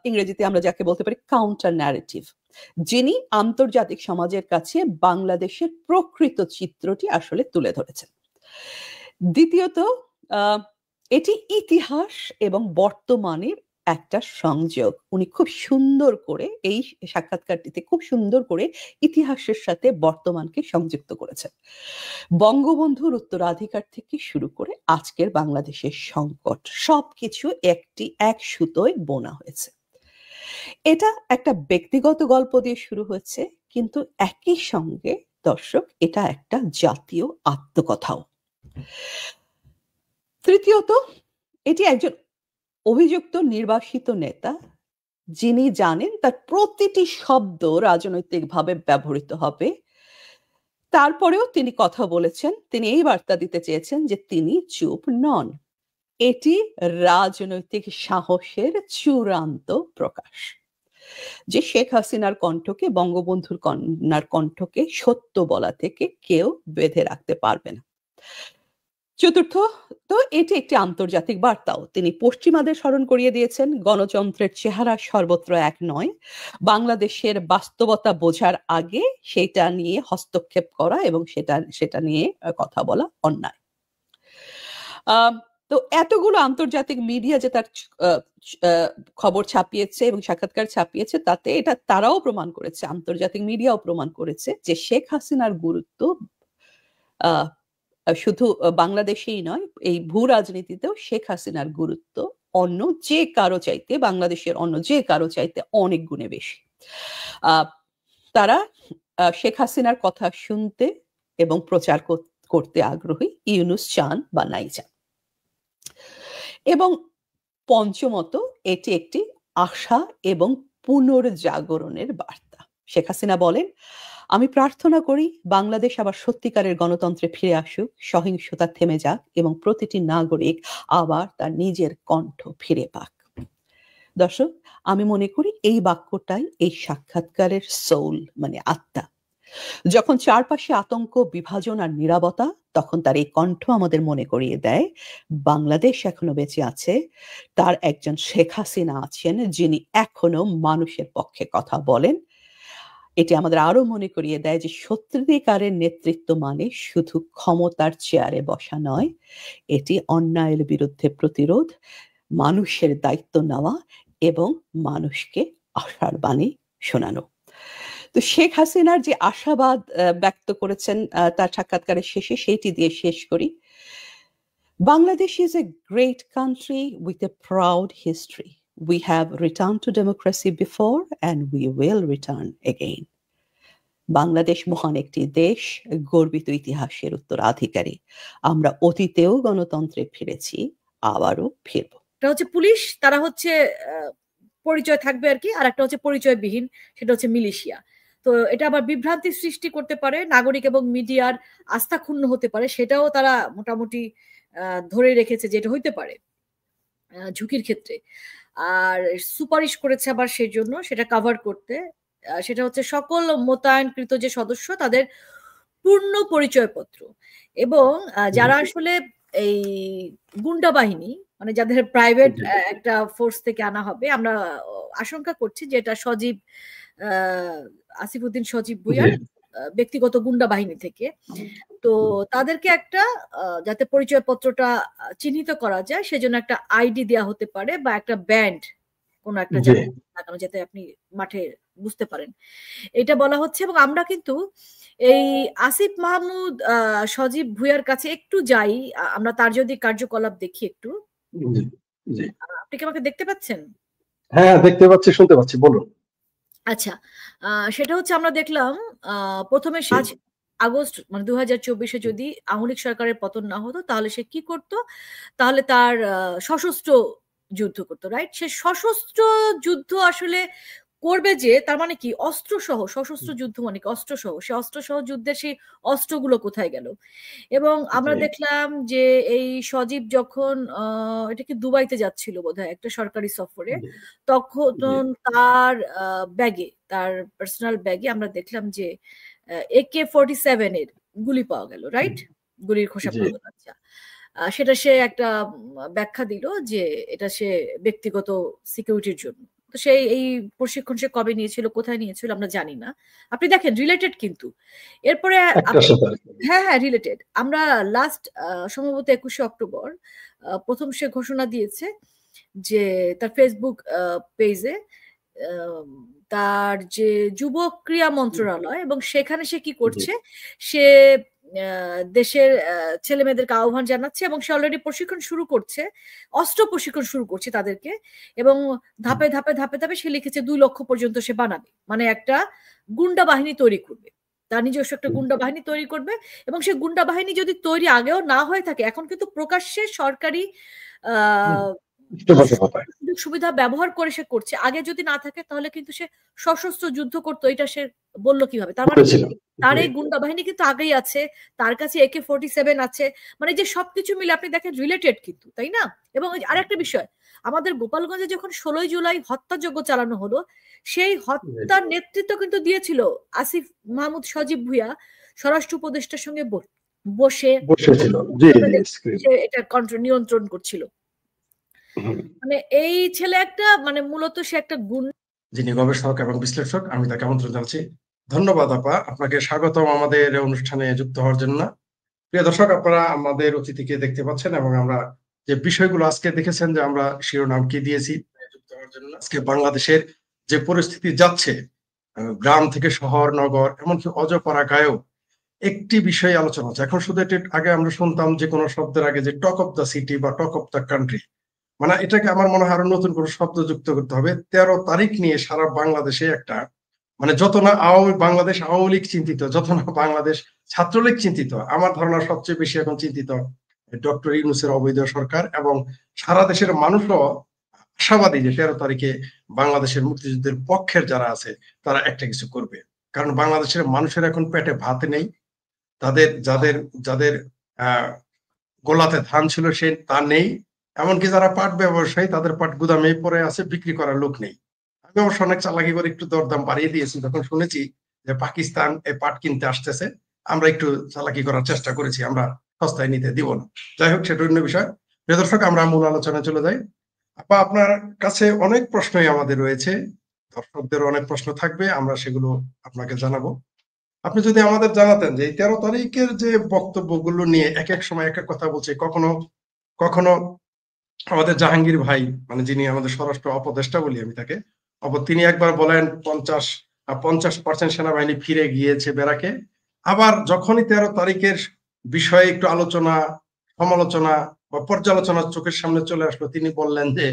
Speaker 3: ইংরেজিতে আমরা যাকে বলতে পারি কাউন্টার ন্যারেটিভ, যিনি আন্তর্জাতিক সমাজের কাছে বাংলাদেশের প্রকৃত চিত্রটি আসলে তুলে ধরেছেন। দ্বিতীয়ত, এটি ইতিহাস এবং বর্তমানের একটা সংযোগ। উনি খুব সুন্দর করে এই সাক্ষাৎকারটিতে খুব সুন্দর করে ইতিহাসের সাথে বর্তমানকে সংযুক্ত করেছেন। বঙ্গবন্ধুর উত্তরাধিকার থেকে শুরু করে আজকের বাংলাদেশের সংকট, সবকিছু এক সুতোয় বোনা হয়েছে। এটা একটা ব্যক্তিগত গল্প দিয়ে শুরু হয়েছে, কিন্তু একই সঙ্গে দর্শক, এটা একটা জাতীয় আত্মকথাও। তৃতীয়ত, এটি একজন অভিযুক্ত নির্বাসিত নেতা, যিনি জানেন তার প্রতিটি শব্দ রাজনৈতিকভাবে ব্যবহৃত হবে, তারপরেও তিনি কথা বলেছেন। তিনি এই বার্তা দিতে চেয়েছেন যে তিনি চুপ নন। এটি রাজনৈতিক সাহসের চূড়ান্ত প্রকাশ, যে শেখ হাসিনার কণ্ঠকে, বঙ্গবন্ধুর কন্যার কণ্ঠকে সত্য বলা থেকে কেউ বেঁধে রাখতে পারবে না। চতুর্থ, তো এটি একটি আন্তর্জাতিক বার্তাও। তিনি পশ্চিমাদের স্মরণ করিয়ে দিয়েছেন, গণতন্ত্রের চেহারা সর্বত্র এক নয়। বাংলাদেশের বাস্তবতা বোঝার আগে সেটা নিয়ে হস্তক্ষেপ করা এবং সেটা নিয়ে কথা বলা অন্যায়। তো এতগুলো আন্তর্জাতিক মিডিয়া যে তার খবর ছাপিয়েছে এবং সাক্ষাৎকার ছাপিয়েছে, তাতে এটা তারাও প্রমাণ করেছে, আন্তর্জাতিক মিডিয়াও প্রমাণ করেছে যে শেখ হাসিনার গুরুত্ব শুধু বাংলাদেশেই নয়, এই ভূ রাজনীতিতেও শেখ হাসিনার গুরুত্ব অন্য যে কারো চাইতে, বাংলাদেশের অন্য যে কারো চাইতে অনেক গুণে বেশি। তারা শেখ হাসিনার কথা শুনতে এবং প্রচার করতে আগ্রহী, ইউনূস চান বা নাই চান। এবং পঞ্চমত, এটি একটি আশা এবং পুনর্জাগরণের বার্তা। শেখ হাসিনা বলেন, আমি প্রার্থনা করি বাংলাদেশ আবার সত্যিকারের গণতন্ত্রে ফিরে আসুক, সহিংসতা থেমে যাক এবং প্রতিটি নাগরিক আবার তার নিজের কণ্ঠ ফিরে পাক। দর্শক, আমি মনে করি এই বাক্যটাই এই সাক্ষাৎকারের সোল, মানে আত্মা। যখন চারপাশে আতঙ্ক, বিভাজন আর নীরবতা, তখন তার এই কণ্ঠ আমাদের মনে করিয়ে দেয় বাংলাদেশ এখনো বেঁচে আছে। তার একজন শেখ হাসিনা আছেন যিনি এখনো মানুষের পক্ষে কথা বলেন। এটি আমাদের আরো মনে করিয়ে দেয় যে সত্যিকারের নেতৃত্ব মানে শুধু ক্ষমতার চেয়ারে বসা নয়, এটি অন্যায়ের বিরুদ্ধে প্রতিরোধ, মানুষের দায়িত্ব নেওয়া এবং মানুষকে আশার বাণী শোনানো। তো শেখ হাসিনার যে আশাবাদ ব্যক্ত করেছেন তার সাক্ষাৎকারের শেষে, সেইটি দিয়ে শেষ করি। Bangladesh is a great country with a proud history. We have returned to democracy before and we will return again. Bangladesh মহান একটি দেশ, গর্বিত ইতিহাসের উত্তরাধিকারী। আমরা অতীতেও গণতন্ত্রে ফিরেছি, আবারও ফিরব।
Speaker 4: এটা হচ্ছে পুলিশ, তারা হচ্ছে পরিচয় থাকবে আর কি, আর একটা হচ্ছে পরিচয়বিহীন, সেটা হচ্ছে মিলিশিয়া। তো এটা আবার বিভ্রান্তি সৃষ্টি করতে পারে, নাগরিক এবং মিডিয়ার আস্থা ক্ষুণ্ণ হতে পারে, সেটাও তারা মোটামুটি ধরে রেখেছে যে এটা হইতে পারে ঝুঁকির ক্ষেত্রে। আর সুপারিশ করেছে আবার সেই জন্য সেটা কভার করতে, সেটা হচ্ছে সকল মোতায়েনকৃত যে সদস্য তাদের পূর্ণ পরিচয়পত্র, এবং যারা আসলে এই গুন্ডা বাহিনী মানে যাদের প্রাইভেট একটা ফোর্স থেকে আনা হবে, আমরা আশঙ্কা করছি যে এটা আসিফউদ্দিন সজীব ভুঁইয়ার ব্যক্তিগত গুন্ডা বাহিনী থেকে। তো তাদেরকে একটা যাতে পরিচয়পত্রটা চিহ্নিত করা যায় সেজন্য একটা আইডি দেওয়া হতে পারে, বা একটা ব্যান্ড কোন একটা জায়গায় লাগানো, যাতে আপনি মাঠে বুঝতে পারেন, এটা বলা হচ্ছে। এবং আমরা কিন্তু এই আসিফ মাহমুদ সজীব ভুঁইয়ার কাছে একটু যাই, আমরা তার যদি কার্যকলাপ দেখি একটু। আপনি কি আমাকে দেখতে পাচ্ছেন?
Speaker 5: হ্যাঁ, দেখতে পাচ্ছি, শুনতে পাচ্ছি, বলুন।
Speaker 4: আচ্ছা, সেটা হচ্ছে আমরা দেখলাম প্রথমে 5 আগস্ট মানে 2024-এ যদি আওয়ামী লীগ সরকারের পতন না হতো তাহলে সে কি করতো, তাহলে তার সশস্ত্র যুদ্ধ করতো, রাইট? সে সশস্ত্র যুদ্ধ আসলে করবে, যে তার মানে কি অস্ত্র সহ সশস্ত্র যুদ্ধ মানে কি অস্ত্র সহ, সে অস্ত্র সহ যুদ্ধের সেই অস্ত্রগুলো কোথায় গেল? এবং আমরা দেখলাম যে এই সজীব যখন এটা কি দুবাইতে যাচ্ছিল বোধহয় একটা সরকারি সফরে, তখন তার ব্যাগে, তার পার্সোনাল ব্যাগে আমরা দেখলাম যে AK-47 এর গুলি পাওয়া গেল, রাইট? গুলির খোসা পাওয়া গেল। আচ্ছা, সেটা সে একটা ব্যাখ্যা দিল যে এটা সে ব্যক্তিগত সিকিউরিটির জন্য। তো সেই এই প্রশিক্ষণ সে কবে নিয়েছিল, কোথায় নিয়েছিল আমরা জানি না। আপনি দেখেন রিলেটেড কিন্তু। এরপরে হ্যাঁ রিলেটেড। আমরা লাস্ট সম্ভবত 21শে অক্টোবর প্রথম সে ঘোষণা দিয়েছে যে তার ফেসবুক পেজে তার যে যুব ক্রীড়া মন্ত্রণালয়, এবং সেখানে সে কি করছে, সে দেশের ছেলে মেয়েদেরকে আহ্বান জানাচ্ছে এবং সে অলরেডি প্রশিক্ষণ শুরু করছে, অস্ত্র প্রশিক্ষণ শুরু করছে তাদেরকে, এবং ধাপে ধাপে ধাপে ধাপে সে লিখেছে 2 লক্ষ পর্যন্ত সে বানাবে, মানে একটা গুন্ডা বাহিনী তৈরি করবে, তার নিজস্ব একটা গুন্ডা বাহিনী তৈরি করবে। এবং সে গুন্ডা বাহিনী যদি তৈরি আগেও না হয়ে থাকে, এখন কিন্তু প্রকাশ্যে সরকারি সুবিধা ব্যবহার করে সে করছে, আগে যদি না থাকে তাহলে কিন্তু সে সশস্ত্র যুদ্ধ করতো, এটা সে বললো কিভাবে? তার মানে তার এই গুন্ডা বাহিনী কিন্তু আগেই আছে, তার কাছে AK-47 আছে, মানে যে সবকিছু মিলে আপনি দেখেন রিলেটেড কিন্তু, তাই না? এবং আরেকটা বিষয়, আমাদের গোপালগঞ্জে যখন 16 জুলাই হত্যাযজ্ঞ চালানো হলো, সেই হত্যার নেতৃত্ব কিন্তু দিয়েছিল আসিফ মাহমুদ সজীব ভুঁইয়া, স্বরাষ্ট্র উপদেষ্টার সঙ্গে বসেছিল, এটা নিয়ন্ত্রণ করছিল। মানে এই ছেলে একটা মানে মূলত সে একটা
Speaker 5: যিনি গবেষক এবং বিশ্লেষক, আমি তাকে আমন্ত্রণ জানাচ্ছি। ধন্যবাদ আপা, আপনাকে স্বাগতম আমাদের অনুষ্ঠানে যুক্ত হওয়ার জন্য। প্রিয় দর্শক, আপনারা আমাদের অতিথিকে দেখতে পাচ্ছেন এবং আমরা যে বিষয়গুলো আজকে দেখেছেন যে আমরা শিরোনাম কি দিয়েছি যুক্ত হওয়ার জন্য। আজকে বাংলাদেশের যে পরিস্থিতি যাচ্ছে, গ্রাম থেকে শহর, নগর, এমনকি অজপাড়াগাঁয়েও একটি বিষয় আলোচনা হচ্ছে। এখন শুধু আগে আমরা শুনতাম যে কোনো শব্দের আগে যে টক অফ দ্য সিটি বা টক অফ দ্য কান্ট্রি, মানে এটাকে আমার মনে হয় আরো নতুন কোনো শব্দ যুক্ত করতে হবে। 13 তারিখ নিয়ে সারা বাংলাদেশে একটা, মানে যত না বাংলাদেশ আওয়ামী লীগ চিন্তিত, যত না বাংলাদেশ ছাত্রলীগ চিন্তিত, আমার ধারণা সবচেয়ে বেশি এখন চিন্তিত ডক্টর ইউনূসের অবৈধ সরকার। এবং সারা দেশের মানুষও আশাবাদী যে 13 তারিখে বাংলাদেশের মুক্তিযুদ্ধের পক্ষের যারা আছে তারা একটা কিছু করবে। কারণ বাংলাদেশের মানুষের এখন পেটে ভাত নেই, তাদের যাদের গোলাতে ধান ছিল সে তা নেই, এমনকি যারা পাট ব্যবসায়ী তাদের পাট গুদামে পড়ে আছে, বিক্রি করার লোক নেই। আমি অবশ্য অনেক চালাকি করে একটু দরদাম বাড়িয়ে দিয়েছি যখন শুনেছি যে পাকিস্তান এই পাট কিনতে আসতেছে, আমরা একটু চালাকি করার চেষ্টা করেছি, আমরা সস্তায় নিতে দিব না। যাই হোক, সেটা অন্য বিষয়। প্রিয় দর্শক, আমরা মূল আলোচনায় চলে যাই। আপা, আপনার কাছে অনেক প্রশ্নই আমাদের রয়েছে, দর্শকদের অনেক প্রশ্ন থাকবে, আমরা সেগুলো আপনাকে জানাবো। আপনি যদি আমাদের জানাতেন যে এই 13 তারিখের যে বক্তব্যগুলো নিয়ে এক এক সময় এক এক কথা বলছে, কখনো কখনো আমাদের জাহাঙ্গীর ভাই, মানে যিনি আমাদের স্বরাষ্ট্র উপদেষ্টা বলি আমি তাকে, তিনি একবার বলেন 50% সেনাবাহিনী ফিরে গিয়েছে ব্যারাকে। আবার যখনই 13 তারিখের বিষয়ে একটু আলোচনা, সমালোচনা বা পর্যালোচনা চোখের সামনে চলে আসলো, তিনি বললেন যে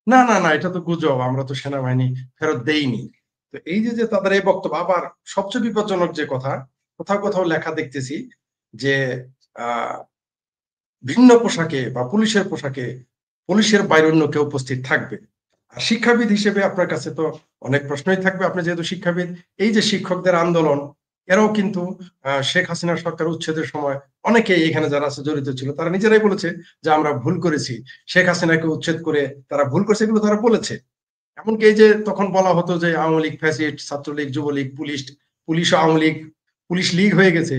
Speaker 5: না না না, এটা তো গুজব, আমরা তো সেনাবাহিনী ফেরত দেইনি। তো এই যে তাদের এই বক্তব্য, আবার সবচেয়ে বিপজ্জনক যে কথা, কোথাও কোথাও লেখা দেখতেছি যে ভিন্ন পোশাকে বা পুলিশের পোশাকে পুলিশের বাইরে অন্য কেউ উপস্থিত থাকবে। আর শিক্ষাবিদ হিসেবে আপনার কাছে তো অনেক প্রশ্নই থাকবে, আপনি যেহেতু শিক্ষাবিদ। এই যে শিক্ষকদের আন্দোলন, এরাও কিন্তু শেখ হাসিনার সরকার উচ্ছেদের সময় অনেকেই এখানে যারা আছে জড়িত ছিল, তারা নিজেরাই বলেছে যে আমরা ভুল করেছি, শেখ হাসিনাকে উচ্ছেদ করে তারা ভুল করেছে, এগুলো তারা বলেছে। এমনকি এই যে তখন বলা হতো যে Awami League fascist, Chhatra League, Jubo League, police Awami League, police League হয়ে গেছে,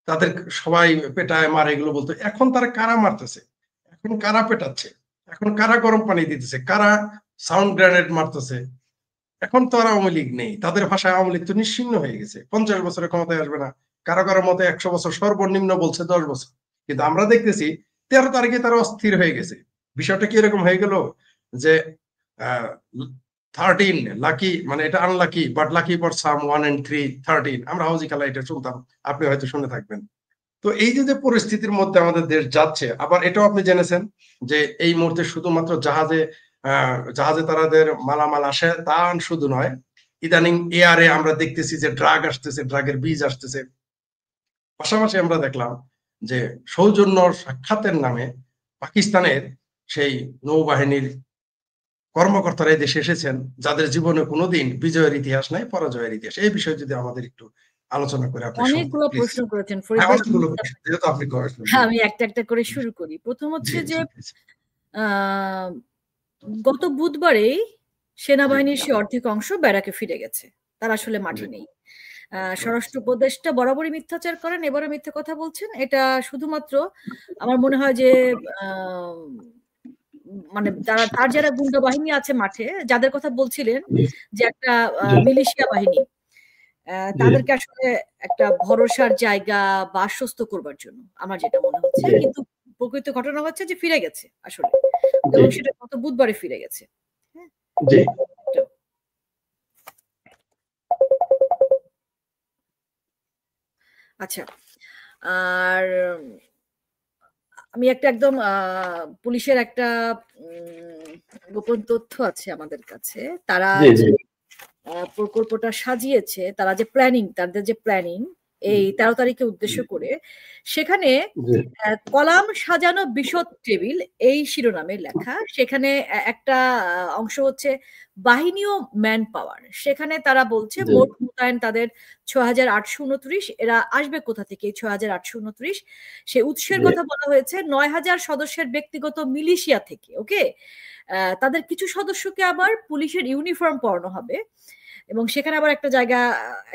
Speaker 5: তাদের সবাই পেটায় মারে, এগুলো বলতো। এখন তারা কারা মারতেছে, এখন কারা পেটাচ্ছে, এখন কারা গরম পানি দিতেছে, কারা সাউন্ড গ্রেনেড মারতেছে। এখন তো আর আওয়ামী লীগ নেই, তাদের ভাষায় আওয়ামী লীগ তো নিশ্চিহ্ন হয়ে গেছে, 50 বছরের ক্ষমতায় আসবে না, কারো কারো মতে 100 বছর, সর্বনিম্ন বলছে 10 বছর। কিন্তু আমরা দেখতেছি 13 তারিখে তারা অস্থির হয়ে গেছে। বিষয়টা কি এরকম হয়ে গেল যে 13 লাকি, মানে এটা unlucky, but lucky for some 1 and 3 13, আমরা হাউজি খেলা এটা শুনতাম, আপনি হয়তো শুনে থাকবেন। তো এই যে পরিস্থিতির মধ্যে আমাদের দেশ যাচ্ছে, আবার এটাও আপনি জেনেছেন যে এই মুহূর্তে শুধুমাত্র জাহাজে তাদের মালামাল আসে তা শুধু নয়, ইদানিং এয়ারে আমরা দেখতেছি যে ড্রাগ আসতেছে, ড্রাগের বীজ আসতেছে। পাশাপাশি আমরা দেখলাম যে সৌজন্য সাক্ষাতের নামে পাকিস্তানের সেই নৌবাহিনীর কর্মকর্তারা এই দেশে এসেছেন, যাদের জীবনে কোনোদিন বিজয়ের ইতিহাস নাই, পরাজয়ের ইতিহাস। এই বিষয়ে যদি আমাদের একটু আলোচনা করে আপনি।
Speaker 4: অনেকগুলো প্রশ্ন করেছেন ফরিদ ভাই,
Speaker 5: যেহেতু আপনি করেছেন,
Speaker 4: আমি একটা একটা করে শুরু করি। প্রথম হচ্ছে যে গত বুধবারেই সেনাবাহিনীর সে অর্ধেক অংশ ব্যারাকে ফিরে গেছে, তারা আসলে মাঠে নেই। স্বরাষ্ট্র উপদেষ্টা বরাবরই মিথ্যাচার করেন, এবারে মিথ্যা কথা বলছেন। এটা শুধুমাত্র আমার মনে হয় যে মানে তার যারা গুন্ডা বাহিনী আছে মাঠে, যাদের কথা বলছিলেন যে একটা মিলিশিয়া বাহিনী, তাদেরকে আসলে একটা ভরসার জায়গা বা আশ্বস্ত করবার জন্য আমার যেটা মনে হচ্ছে। কিন্তু প্রকৃত ঘটনা হচ্ছে যে ফিরে গেছে আসলে, এবং সেটা গত বুধবারে ফিরে গেছে। আচ্ছা, আর আমি একটা একদম পুলিশের একটা গোপন তথ্য আছে আমাদের কাছে। তারা যে প্রকল্পটা সাজিয়েছে, তারা যে প্ল্যানিং, তাদের যে প্ল্যানিং এই 13 তারিখে উদ্দেশ্য করে, সেখানে কলাম সাজানো বিশদ টেবিল এই শিরোনামে লেখা। সেখানে একটা অংশ হচ্ছে বাহিনী ও ম্যান পাওয়ার। সেখানে তারা বলছে মোট মোতায়েন তাদের ৬,৮২৯। এরা আসবে কোথা থেকে ৬,৮২৯? সে উৎসের কথা বলা হয়েছে ৯,০০০ সদস্যের ব্যক্তিগত মিলিশিয়া থেকে। ওকে, তাদের কিছু সদস্যকে আবার পুলিশের ইউনিফর্ম পরানো হবে, এবং সেখানে আবার একটা জায়গা,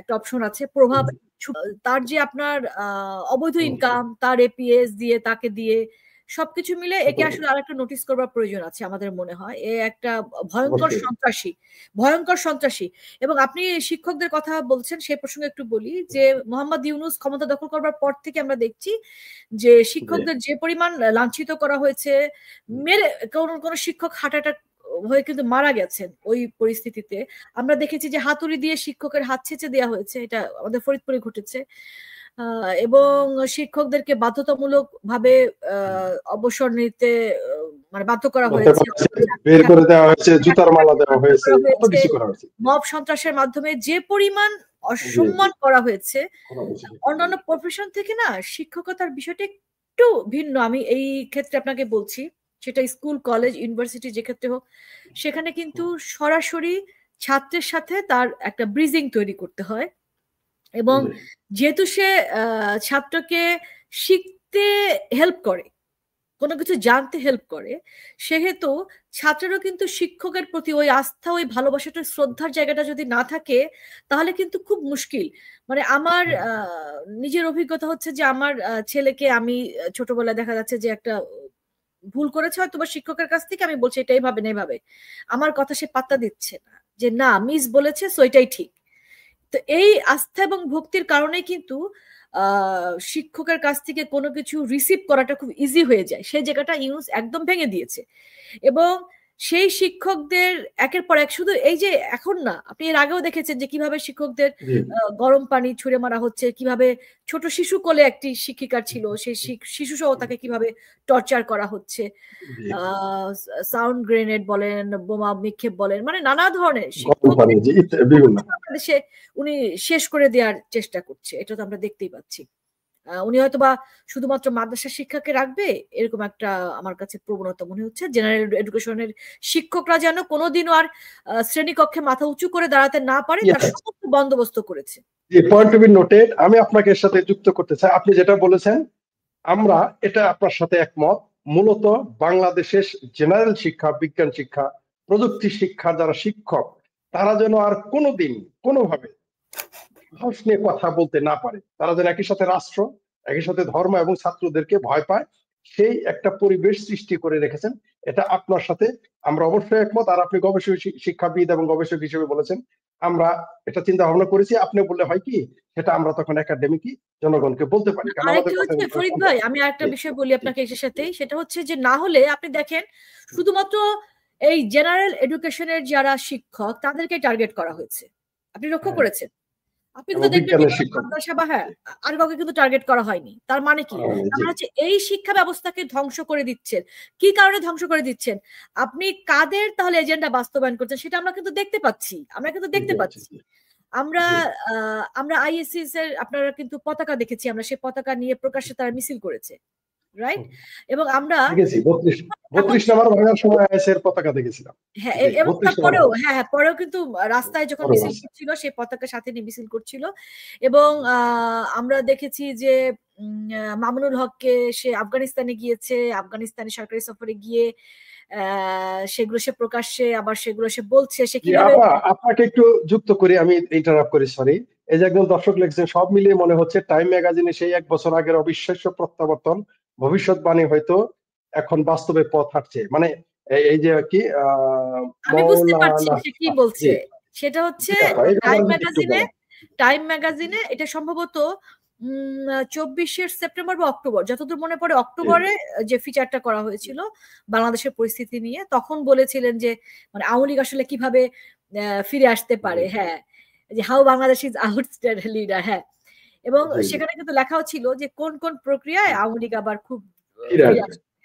Speaker 4: একটা অপশন আছে প্রভাব, তার যে আপনার অবৈধ ইনকাম, তার এপিএস দিয়ে, তাকে দিয়ে সবকিছু মিলে একে আসলে আরেকটা নোটিস করবার প্রয়োজন আছে আমাদের মনে হয়। এ একটা ভয়ঙ্কর সন্ত্রাসী। এবং আপনি শিক্ষকদের কথা বলছেন, সেই প্রসঙ্গে একটু বলি যে মোহাম্মদ ইউনূস ক্ষমতা দখল করবার পর থেকে আমরা দেখছি যে শিক্ষকদের যে পরিমাণ লাঞ্ছিত করা হয়েছে, মেরে কোন শিক্ষক হার্ট অ্যাটাক হয়ে কিন্তু মারা গেছেন। ওই পরিস্থিতিতে আমরা দেখেছি যে হাতুড়ি দিয়ে শিক্ষকের হাত ছেঁচে দেওয়া হয়েছে, এটা আমাদের ফরিদপুরে ঘটেছে। এবং শিক্ষকদেরকে বাধ্যতামূলক ভাবে অবসর নিতে মানে বাধ্য করা হয়েছে,
Speaker 5: বের করে দেওয়া হয়েছে, জুতার মালা দেওয়া হয়েছে, কত কিছু করা হয়েছে।
Speaker 4: মব সন্ত্রাসের মাধ্যমে যে পরিমাণ অসম্মান করা হয়েছে, অন্যান্য প্রফেশন থেকে না শিক্ষকতার বিষয়টা একটু ভিন্ন। আমি এই ক্ষেত্রে আপনাকে বলছি, সেটা স্কুল, কলেজ, ইউনিভার্সিটি যে ক্ষেত্রে হোক, সেখানে কিন্তু সরাসরি ছাত্রের সাথে তার একটা ব্রিজিং তৈরি করতে হয়, এবং যেহেতু সে ছাত্রকে শিখতে হেল্প করে, কোনো কিছু জানতে হেল্প করে, সেহেতু ছাত্ররা কিন্তু শিক্ষকের প্রতি ওই আস্থা, ওই ভালোবাসাটা, শ্রদ্ধার জায়গাটা যদি না থাকে, তাহলে কিন্তু খুব মুশকিল। মানে আমার নিজের অভিজ্ঞতা হচ্ছে যে আমার ছেলেকে আমি ছোটবেলায় দেখা যাচ্ছে যে একটা ভুল করেছে হয়তো বা শিক্ষকের কাছ থেকে, আমি বলছি এটা এইভাবে না এইভাবে, আমার কথা সে পাত্তা দিচ্ছে না, যে না মিস বলেছে সো এটাই ঠিক। তো এই আস্থা এবং ভক্তির কারণে কিন্তু শিক্ষকের কাছ থেকে কোনো কিছু রিসিভ করাটা খুব ইজি হয়ে যায়। সেই জায়গাটা ইউনুস একদম ভেঙে দিয়েছে। এবং সেই শিক্ষকদের একের পর এক, শুধু এই যে এখন না, আপনি এর আগেও দেখেছেন যে কিভাবে শিক্ষকদের গরম পানি ছুঁড়ে মারা হচ্ছে, কিভাবে ছোট শিশু কোলে একটি শিক্ষিকার ছিল, সেই শিশু সহ তাকে কিভাবে টর্চার করা হচ্ছে, সাউন্ড গ্রেনেড বলেন, বোমা নিক্ষেপ বলেন, মানে নানা ধরনের শিক্ষক বাংলাদেশে উনি শেষ করে দেওয়ার চেষ্টা করছে। এটা তো আমরা দেখতেই পাচ্ছি। উনি হয়তো বা শুধুমাত্র মাদ্রাসা শিক্ষাকে রাখবে এরকম একটা আমার কাছে প্রবণতা মনে হচ্ছে। জেনারেল এডুকেশনের শিক্ষকরা যেন কোনোদিনও আর শ্রেণীকক্ষে মাথা উঁচু করে দাঁড়াতে না পারে, তার সমস্ত বন্দোবস্ত করেছে।
Speaker 5: Point to be noted. আমি আপনাকে এর সাথে যুক্ত করতে চাই। আপনি যেটা বলেছেন আমরা এটা আপনার সাথে একমত। মূলত বাংলাদেশের জেনারেল শিক্ষা, বিজ্ঞান শিক্ষা, প্রযুক্তি শিক্ষা যারা শিক্ষক, তারা যেন আর কোনোদিন কোনোভাবে সাহস নিয়ে কথা বলতে না পারে, তারা যেন একই সাথে রাষ্ট্র, একই সাথে ধর্ম এবং ছাত্রদেরকে ভয় পায়, সেই একটা পরিবেশ সৃষ্টি করে রেখেছেন। এটা আপনার সাথে আমরা অবশ্যই একমত। আর আপনি গবেষক, শিক্ষাবিদ এবং গবেষক হিসেবে বলেছেন, আমরা এটা চিন্তা ভাবনা করেছি। আপনি বললে হয় কি, সেটা আমরা তখন একাডেমিকই জনগণকে বলতে পারি।
Speaker 4: ফরিদ ভাই, আমি আরেকটা বিষয় বলি আপনাকে এর সাথেই, সেটা হচ্ছে যে না হলে আপনি দেখেন শুধুমাত্র এই জেনারেল এডুকেশনের যারা শিক্ষক তাদেরকে টার্গেট করা হয়েছে। আপনি লক্ষ্য করেছেন? আপনি কিন্তু দেখবেন মাদ্রাসা বা হ্যাঁ আর কাউকে কিন্তু টার্গেট করা হয়নি। তার মানে কি? তার মানে হচ্ছে এই শিক্ষা ব্যবস্থাকে ধ্বংস করে দিচ্ছেন। কি কারণে ধ্বংস করে দিচ্ছেন? আপনি কাদের তাহলে এজেন্ডা বাস্তবায়ন করছেন সেটা আমরা কিন্তু দেখতে পাচ্ছি। আমরা আইএসএস এর আপনারা কিন্তু পতাকা দেখেছি, আমরা সেই পতাকা নিয়ে প্রকাশ্যে তারা মিছিল করেছে, রাইট? এবং আমরা
Speaker 5: দেখেছি 32 নম্বর ভাঙার সময় আইএসএর পতাকা দেখেছিলাম।
Speaker 4: হ্যাঁ, এবং তারপরেও পরেও কিন্তু রাস্তায় যখন মিছিল করছিল সেই পতাকা সাথে নিয়ে মিছিল করছিল। এবং আমরা দেখেছি যে মামুনুল হককে সে আফগানিস্তানে গিয়েছে, আফগানিস্তানে সরকারি সফরে গিয়ে সেগুলো সে প্রকাশ্যে আবার সেগুলো সে বলছে সে কিভাবে।
Speaker 5: আপনাকে একটু যুক্ত করি, আমি ইন্টারাপ্ট করি, সরি। এই যে একজন দর্শক লিখছেন, সব মিলিয়ে মনে হচ্ছে টাইম ম্যাগাজিনে সেই 1 বছর আগের অবিশ্বাস্য প্রত্যাবর্তন, ভবিষ্যৎবাণী হয়তো এখন বাস্তবে পথ হাঁটছে। মানে এই যে কি
Speaker 4: আমি বুঝতে পারছি সে কি বলছে। সেটা হচ্ছে টাইম ম্যাগাজিনে এটা সম্ভবত 24 সেপ্টেম্বর বা অক্টোবর, যতদূর মনে পড়ে অক্টোবরে যে ফিচারটা করা হয়েছিল বাংলাদেশের পরিস্থিতি নিয়ে, তখন বলেছিলেন যে মানে আওয়ামী লীগ আসলে কিভাবে ফিরে আসতে পারে, হ্যাঁ, যে হাউ বাংলাদেশ ইজ আউটস্ট্যান্ড লিডার, হ্যাঁ। এবং সেখানে কিন্তু লেখাও ছিল যে কোন কোন প্রক্রিয়ায় আওয়ামী লীগ আবার খুব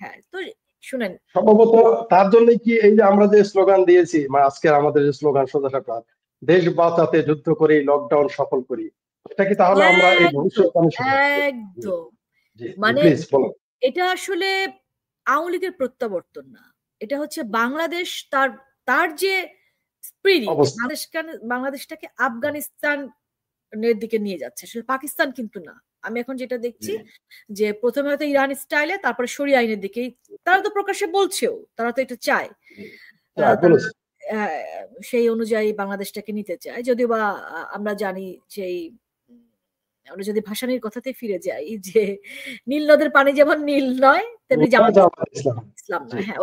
Speaker 4: হ্যাঁ। তো শুনেন,
Speaker 5: সম্ভবত তার জন্য কি এই যে আমরা যে স্লোগান দিয়েছি, আজকে আমাদের যে স্লোগান সোজা সাপটা, দেশ বাঁচাতে যুদ্ধ করি, লকডাউন সফল করি, এটা কি তাহলে আমরা এই ভবিষ্যৎবাণী
Speaker 4: একদম মানে এটা আসলে আওয়ামী লীগের প্রত্যাবর্তন না, এটা হচ্ছে বাংলাদেশ তার যে স্পিরিট, বাংলাদেশটাকে আফগানিস্তানের দিকে নিয়ে যাচ্ছে, আসলে পাকিস্তান কিন্তু না। আমি এখন যেটা দেখছি যে প্রথমে হয়তো ইরান স্টাইলে, তারপরে শরিয়া আইনের দিকেই তারা তো প্রকাশ্যে বলছেও, তারা তো এটা চায়, সেই অনুযায়ী বাংলাদেশটাকে নিতে চায়। যদিও বা আমরা জানি সেই, আমরা যদি ভাসানীর কথাতে ফিরে যাই যে নীল নদের পানি যেমন নীল নয় তেমনি জামাত ইসলাম নয়, হ্যাঁ।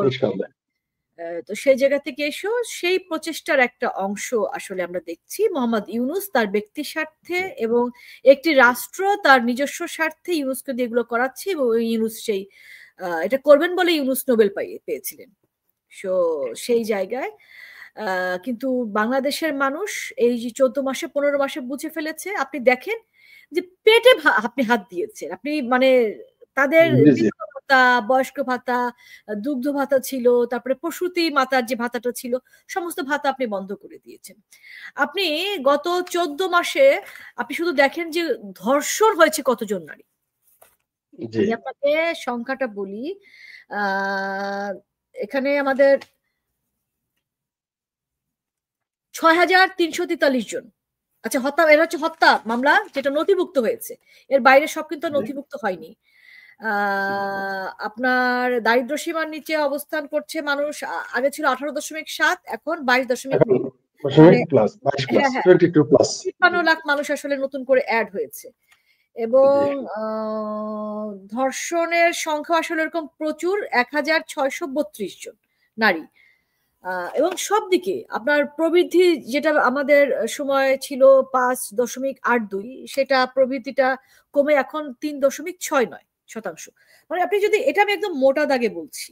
Speaker 4: তো সেই জায়গা থেকে এসো সেই প্রচেষ্টার একটা অংশ আসলে আমরা দেখছি মোহাম্মদ ইউনুস তার ব্যক্তি স্বার্থে এবং একটি রাষ্ট্র তার নিজস্ব স্বার্থে ইউনুসকে দিয়ে এগুলো করাচ্ছে, এবং ইউনুস সেই এটা করবেন বলে ইউনুস নোবেল পেয়েছিলেন। সেই জায়গায় কিন্তু বাংলাদেশের মানুষ এই যে 14 মাসে 15 মাসে বুঝে ফেলেছে। আপনি দেখেন যে পেটে আপনি হাত দিয়েছেন, আপনি মানে তাদের ভাতা, বয়স্ক ভাতা, দুগ্ধ ভাতা ছিল, তারপরে প্রসূতি মাতার যে ভাতাটা ছিল, সমস্ত ভাতা আপনি বন্ধ করে দিয়েছেন। আপনি গত 14 মাসে আপনি শুধু দেখেন যে ধর্ষণ হয়েছে কতজন নারী। আমি আপনাকে সংখ্যাটা বলি, এখানে আমাদের 6343 জন। আচ্ছা, এরা হচ্ছে হত্যা মামলা যেটা নথিভুক্ত হয়েছে, এর বাইরে সব কিন্তু নথিভুক্ত হয়নি। আপনার দারিদ্র সীমার নিচে অবস্থান করছে মানুষ, আগে ছিল 18.7, এখন 22.9। মানে হ্যাঁ হ্যাঁ 52 লাখ মানুষ আসলে নতুন করে অ্যাড হয়েছে। এবং ধর্ষণের সংখ্যা আসলে এরকম প্রচুর, 1632 জন নারী। এবং সব দিকে আপনার প্রবৃদ্ধি, যেটা আমাদের সময় ছিল 5.82, সেটা প্রবৃদ্ধিটা কমে এখন 3.69%। মানে আপনি যদি, এটা আমি একদম মোটা দাগে বলছি,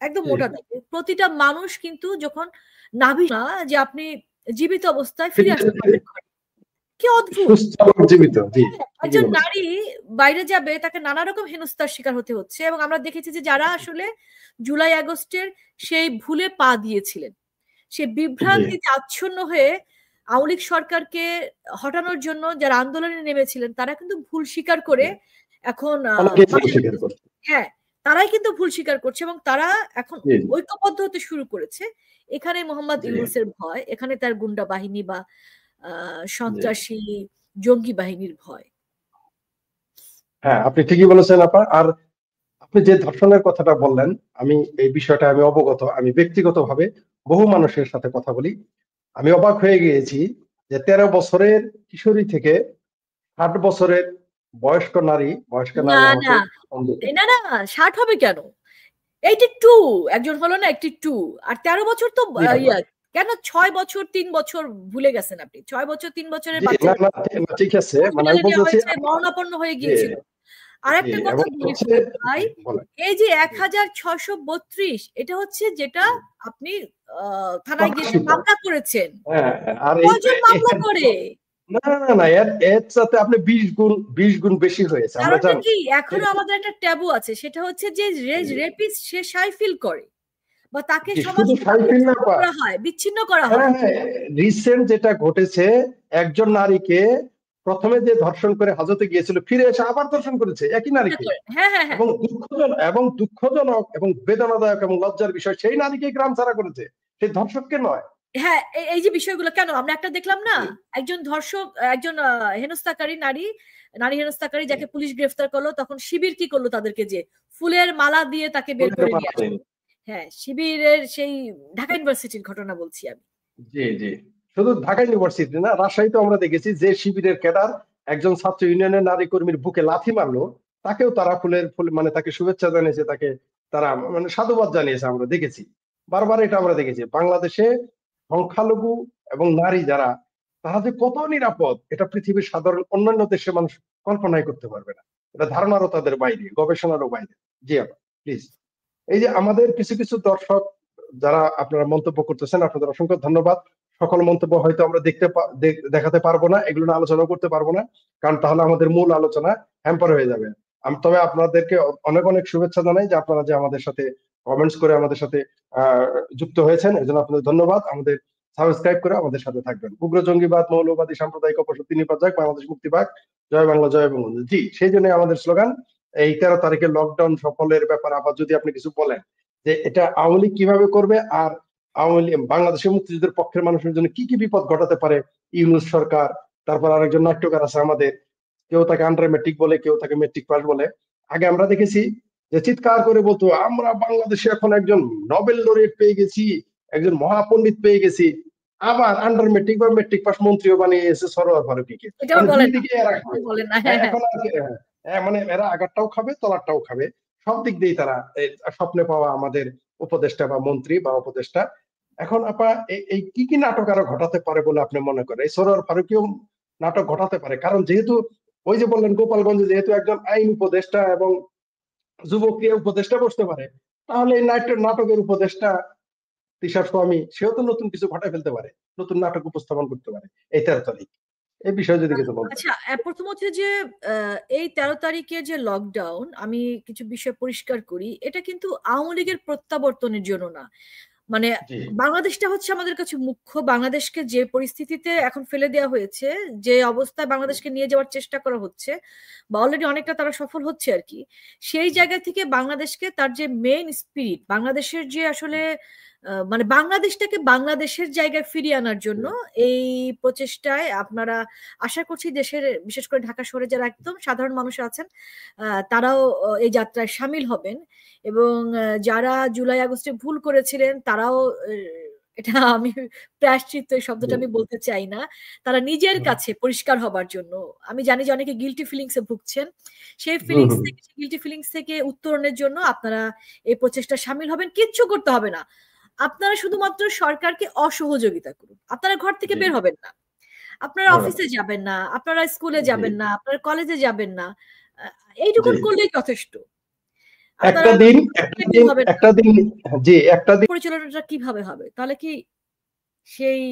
Speaker 4: একদম মোটা দাগে, প্রতিটা মানুষ কিন্তু যখন নাভি না যে আপনি জীবিত অবস্থায় ফিরে আসতে পারবেন ঘরে। কি অদ্ভুত! একজন নারী বাইরে যাবে, তাকে নানা রকম হেনস্থার শিকার হতে হচ্ছে। এবং আমরা দেখেছি যে যারা আসলে জুলাই আগস্টের সেই ভুলে পা দিয়েছিলেন, সে বিভ্রান্তিতে আচ্ছন্ন হয়ে আওয়ামী লীগ সরকারকে হটানোর জন্য যারা আন্দোলনে নেমেছিলেন, তারা কিন্তু ভুল স্বীকার করে এখন হ্যাঁ তারাই কিন্তু ভুল স্বীকার করছে এবং তারা এখন ঐক্যবদ্ধ হতে শুরু করেছে। এখানে মোহাম্মদ ইউনূসের ভয়, এখানে তার গুন্ডা বাহিনী বা সন্ত্রাসী জঙ্গি বাহিনীর ভয়।
Speaker 5: হ্যাঁ, আপনি ঠিকই বলেছেন আপা। আর আপনি যে ধর্ষণের কথাটা বললেন, আমি এই বিষয়টা আমি অবগত। আমি ব্যক্তিগতভাবে বহু মানুষের সাথে কথা বলি। আমি অবাক হয়ে গিয়েছি যে 13 বছরের কিশোরী থেকে 60 বছরের বয়স্ক নারী
Speaker 4: না 60 হবে কেন, 82 একজন হলো না, 82। আর 13 বছর তো কেন, 6 বছর 3 বছর ভুলে গেছেন আপনি। 6 বছর 3 বছরের বাচ্চা
Speaker 5: ঠিক আছে, মানে আমি বলতেছি
Speaker 4: মরণাপন্ন হয়ে গিয়েছিল। আর একটা কথা বলি ভাই, এই যে 1632, এটা হচ্ছে যেটা আপনি থানায় গিয়ে মামলা করেছেন। কয়জন মামলা করে?
Speaker 5: না এর সাথে আপনি 20 গুণ বেশি হয়েছে। আমরা জানি
Speaker 4: কি এখনো আমাদের একটা ট্যাবু আছে, সেটা হচ্ছে যে রেপিস্ট সে শাই ফিল করে বা তাকে সমাজ থেকে করা হয়, বিচ্ছিন্ন করা হয়।
Speaker 5: রিসেন্ট যেটা ঘটেছে, একজন নারীকে প্রথমে যে ধর্ষণ করে হাজতে গিয়েছিল, ফিরে এসে আবার ধর্ষণ করেছে একই নারীকে। এবং দুঃখজনক এবং বেদনাদায়ক এবং লজ্জার বিষয়, সেই নারীকে গ্রাম ছাড়া করেছে, সেই ধর্ষককে নয়।
Speaker 4: হ্যাঁ, এই যে বিষয়গুলো কেন আমরা একটা দেখলাম না, একজন ধর্ষক, একজন হেনস্থাকারী নারী হেনস্থাকারী যাকে পুলিশ গ্রেফতার করলো, তখন শিবির কি করলো, তাদেরকে যে ফুলের মালা দিয়ে তাকে বের করে নিয়ে আসলো। হ্যাঁ, শিবিরের সেই ঢাকা ইউনিভার্সিটির ঘটনা বলছি আমি।
Speaker 5: জি, শুধু ঢাকা ইউনিভার্সিটি না, রাজশাহীতে আমরা দেখেছি যে শিবিরের ক্যাডার একজন ছাত্র ইউনিয়নের নারী কর্মীর বুকে লাথি মারলো, তাকেও তারা ফুল মানে তাকে শুভেচ্ছা জানিয়েছে, তাকে তারা মানে সাধুবাদ জানিয়েছে। আমরা দেখেছি, বারবার এটা আমরা দেখেছি। বাংলাদেশে সংখ্যালঘু এবং নারী যারা, তারা যে কত নিরাপদ, এটা পৃথিবীর সাধারণ অন্যান্য দেশের মানুষ কল্পনাই করতে পারবে না। এটা ধারণারও তাদের বাইরে, গবেষণারও বাইরে। জি আপা প্লিজ। এই যে আমাদের কিছু কিছু দর্শক যারা আপনারা মন্তব্য করতেছেন, আপনাদের অসংখ্য ধন্যবাদ। সকল মন্তব্য হয়তো আমরা দেখাতে পারবো না, এগুলো নিয়ে আলোচনা করতে পারবো না, কারণ তাহলে আমাদের মূল আলোচনা হ্যাম্পার হয়ে যাবে। তবে আপনাদেরকে অনেক অনেক শুভেচ্ছা জানাই যে আপনারা যে আমাদের সাথে কমেন্টস করে আমাদের সাথে যুক্ত হয়েছেন, এর জন্য আপনাদের ধন্যবাদ। আমাদের সাবস্ক্রাইব করে আমাদের সাথে থাকবেন। উগ্র জঙ্গিবাদ, মৌলবাদী, সাম্প্রদায়িক অপশক্তি নিপাত যাক, বাংলাদেশ মুক্তি পাক, জয় বাংলা, জয় বঙ্গবন্ধু। জি, সেই জন্য আমাদের স্লোগান। এই 13 তারিখে লকডাউন সফলের ব্যাপারে আবার যদি আপনি কিছু বলেন, যে এটা আওয়ামী লীগ কিভাবে করবে, আর আওয়ামী লীগ বাংলাদেশের মুক্তিযুদ্ধের পক্ষের মানুষের জন্য কি কি বিপদ ঘটাতে পারে ইউনূস সরকার। তারপর আরেকজন নাট্যকার আছে আমাদের, কেউ তাকে আন্ডার মেট্রিক বলে, কেউ তাকে মেট্রিক পাস বলে। আগে আমরা দেখেছি যে চিৎকার করে বলতো, আমরা বাংলাদেশে এখন একজন নোবেল লরিয়েট পেয়ে গেছি, একজন মহাপণ্ডিত পেয়ে গেছি। আবার আন্ডার মেট্রিক বা মেট্রিক পাস মন্ত্রীও বানিয়েছে সরোয়ার ফারুকীকে। মানে এরা আগারটাও খাবে, তলারটাও খাবে, সব দিক দিয়েই তারা স্বপ্নে পাওয়া আমাদের উপদেষ্টা বা মন্ত্রী বা উপদেষ্টা। এখন আপা এই কি কি নাটক আরো ঘটাতে পারে বলে আপনি মনে করেন? এই সরোয়ার ফারুকীও নাটক ঘটাতে পারে, কারণ যেহেতু ওই যে বললেন গোপালগঞ্জে যেহেতু একজন আইন উপদেষ্টা এবং যুবক্রিয়া উপদেষ্টা বসতে পারে, তাহলে এই নাটকের উপদেষ্টা তিশার স্বামী, সেও তো নতুন কিছু ঘটায় ফেলতে পারে, নতুন নাটক উপস্থাপন করতে পারে এই 13 তারিখ। এই বিষয়ে যদি কিছু বলতেন।
Speaker 4: আচ্ছা, প্রথম হচ্ছে যে এই 13 তারিখে যে লকডাউন, আমি কিছু বিষয় পরিষ্কার করি, এটা কিন্তু আওয়ামী লীগের প্রত্যাবর্তনের জন্য না। মানে বাংলাদেশটা হচ্ছে আমাদের কাছে মুখ্য। বাংলাদেশকে যে পরিস্থিতিতে এখন ফেলে দেওয়া হয়েছে, যে অবস্থায় বাংলাদেশকে নিয়ে যাওয়ার চেষ্টা করা হচ্ছে, বা অলরেডি অনেকটা তারা সফল হচ্ছে আর কি, সেই জায়গা থেকে বাংলাদেশকে তার যে মেইন স্পিরিট, বাংলাদেশের যে আসলে মানে বাংলাদেশটাকে বাংলাদেশের জায়গায় ফিরিয়ে আনার জন্য এই প্রচেষ্টায় আপনারা আশা করছি দেশের বিশেষ করে ঢাকা শহরে যারা একদম সাধারণ মানুষ আছেন তারাও এই যাত্রায় সামিল হবেন এবং যারা জুলাই আগস্টে ভুল করেছিলেন তারাও এটা আমি প্রায়শ্চিত্ত এই শব্দটা আমি বলতে চাই না, তারা নিজের কাছে পরিষ্কার হবার জন্য, আমি জানি যে অনেকে গিল্টি ফিলিংসে ভুগছেন, সেই ফিলিংস থেকে গিল্টি ফিলিংস থেকে উত্তরণের জন্য আপনারা এই প্রচেষ্টা সামিল হবেন। কিচ্ছু করতে হবে না, আপনারা শুধুমাত্র সরকারকে অসহযোগিতা করুন। আপনারা ঘর থেকে বের হবেন না, আপনারা অফিসে যাবেন না, আপনারা স্কুলে যাবেন না, আপনারা কলেজে যাবেন না, এইটুকু করলেই যথেষ্ট। পরিচালনাটা কিভাবে হবে? তাহলে কি সেই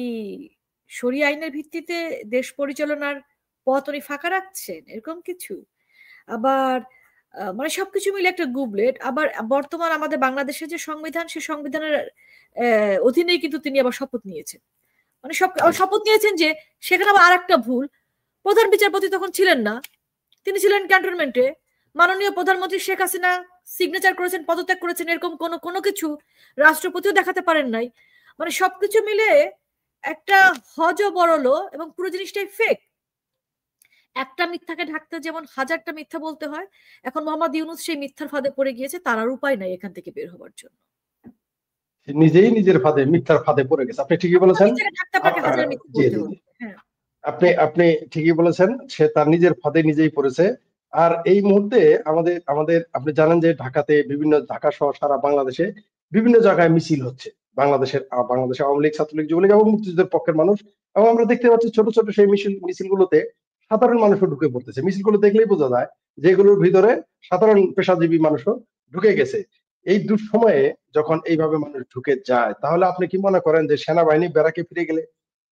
Speaker 4: শরিয়া আইনের ভিত্তিতে দেশ পরিচালনার পথ উনি ফাঁকা রাখছেন এরকম কিছু? আবার মানে সবকিছু মিলে একটা গুবলেট। আবার বর্তমান আমাদের বাংলাদেশের যে সংবিধান, সেই সংবিধানের অধীনেই কিন্তু তিনি আবার শপথ নিয়েছেন, মানে শপথ নিয়েছেন যে সেখানে আবার আরেকটা ভুল, প্রধান বিচারপতি তখন ছিলেন না, তিনি ছিলেন ক্যান্টনমেন্টে, মাননীয় প্রধানমন্ত্রী শেখ হাসিনা সিগনেচার করেছেন, পদত্যাগ করেছেন, এরকম কোনো কিছু রাষ্ট্রপতিও দেখাতে পারেন নাই। মানে সবকিছু মিলে একটা হজবরল এবং পুরো জিনিসটাই ফেক। একটা মিথ্যাকে ঢাকতে যেমন হাজারটা মিথ্যা বলতে হয়, এখন মোহাম্মদ ইউনূস সেই মিথ্যার ফাঁদে পড়ে গিয়েছে, তার আর উপায় নাই এখান থেকে বের হবার জন্য।
Speaker 5: নিজেই নিজের ফাঁদে, মিথ্যার ফাঁদে পড়ে গেছে। আপনি ঠিকই বলেছেন, আপনি ঠিকই বলেছেন, সে তার নিজের ফাঁদে নিজেই পড়েছে। আর এই মুহূর্তে আমাদের আপনি জানেন যে ঢাকাতে বিভিন্ন, ঢাকা সহ সারা বাংলাদেশে বিভিন্ন জায়গায় মিছিল হচ্ছে, বাংলাদেশে আওয়ামী লীগ, ছাত্রলীগ, যুবলীগ এবং মুক্তিযুদ্ধের পক্ষের মানুষ, এবং আমরা দেখতে পাচ্ছি ছোট ছোট সেই মিছিলগুলোতে সাধারণ মানুষও ঢুকে পড়তেছে। মিছিলগুলো দেখলেই বোঝা যায় যে এগুলোর ভিতরে সাধারণ পেশাজীবী মানুষও ঢুকে গেছে। এই দুঃসময়ে যখন এইভাবে মানুষ ঢুকে যায়, তাহলে আপনি কি মনে করেন যে সেনাবাহিনী ব্যারাকে ফিরে গেলে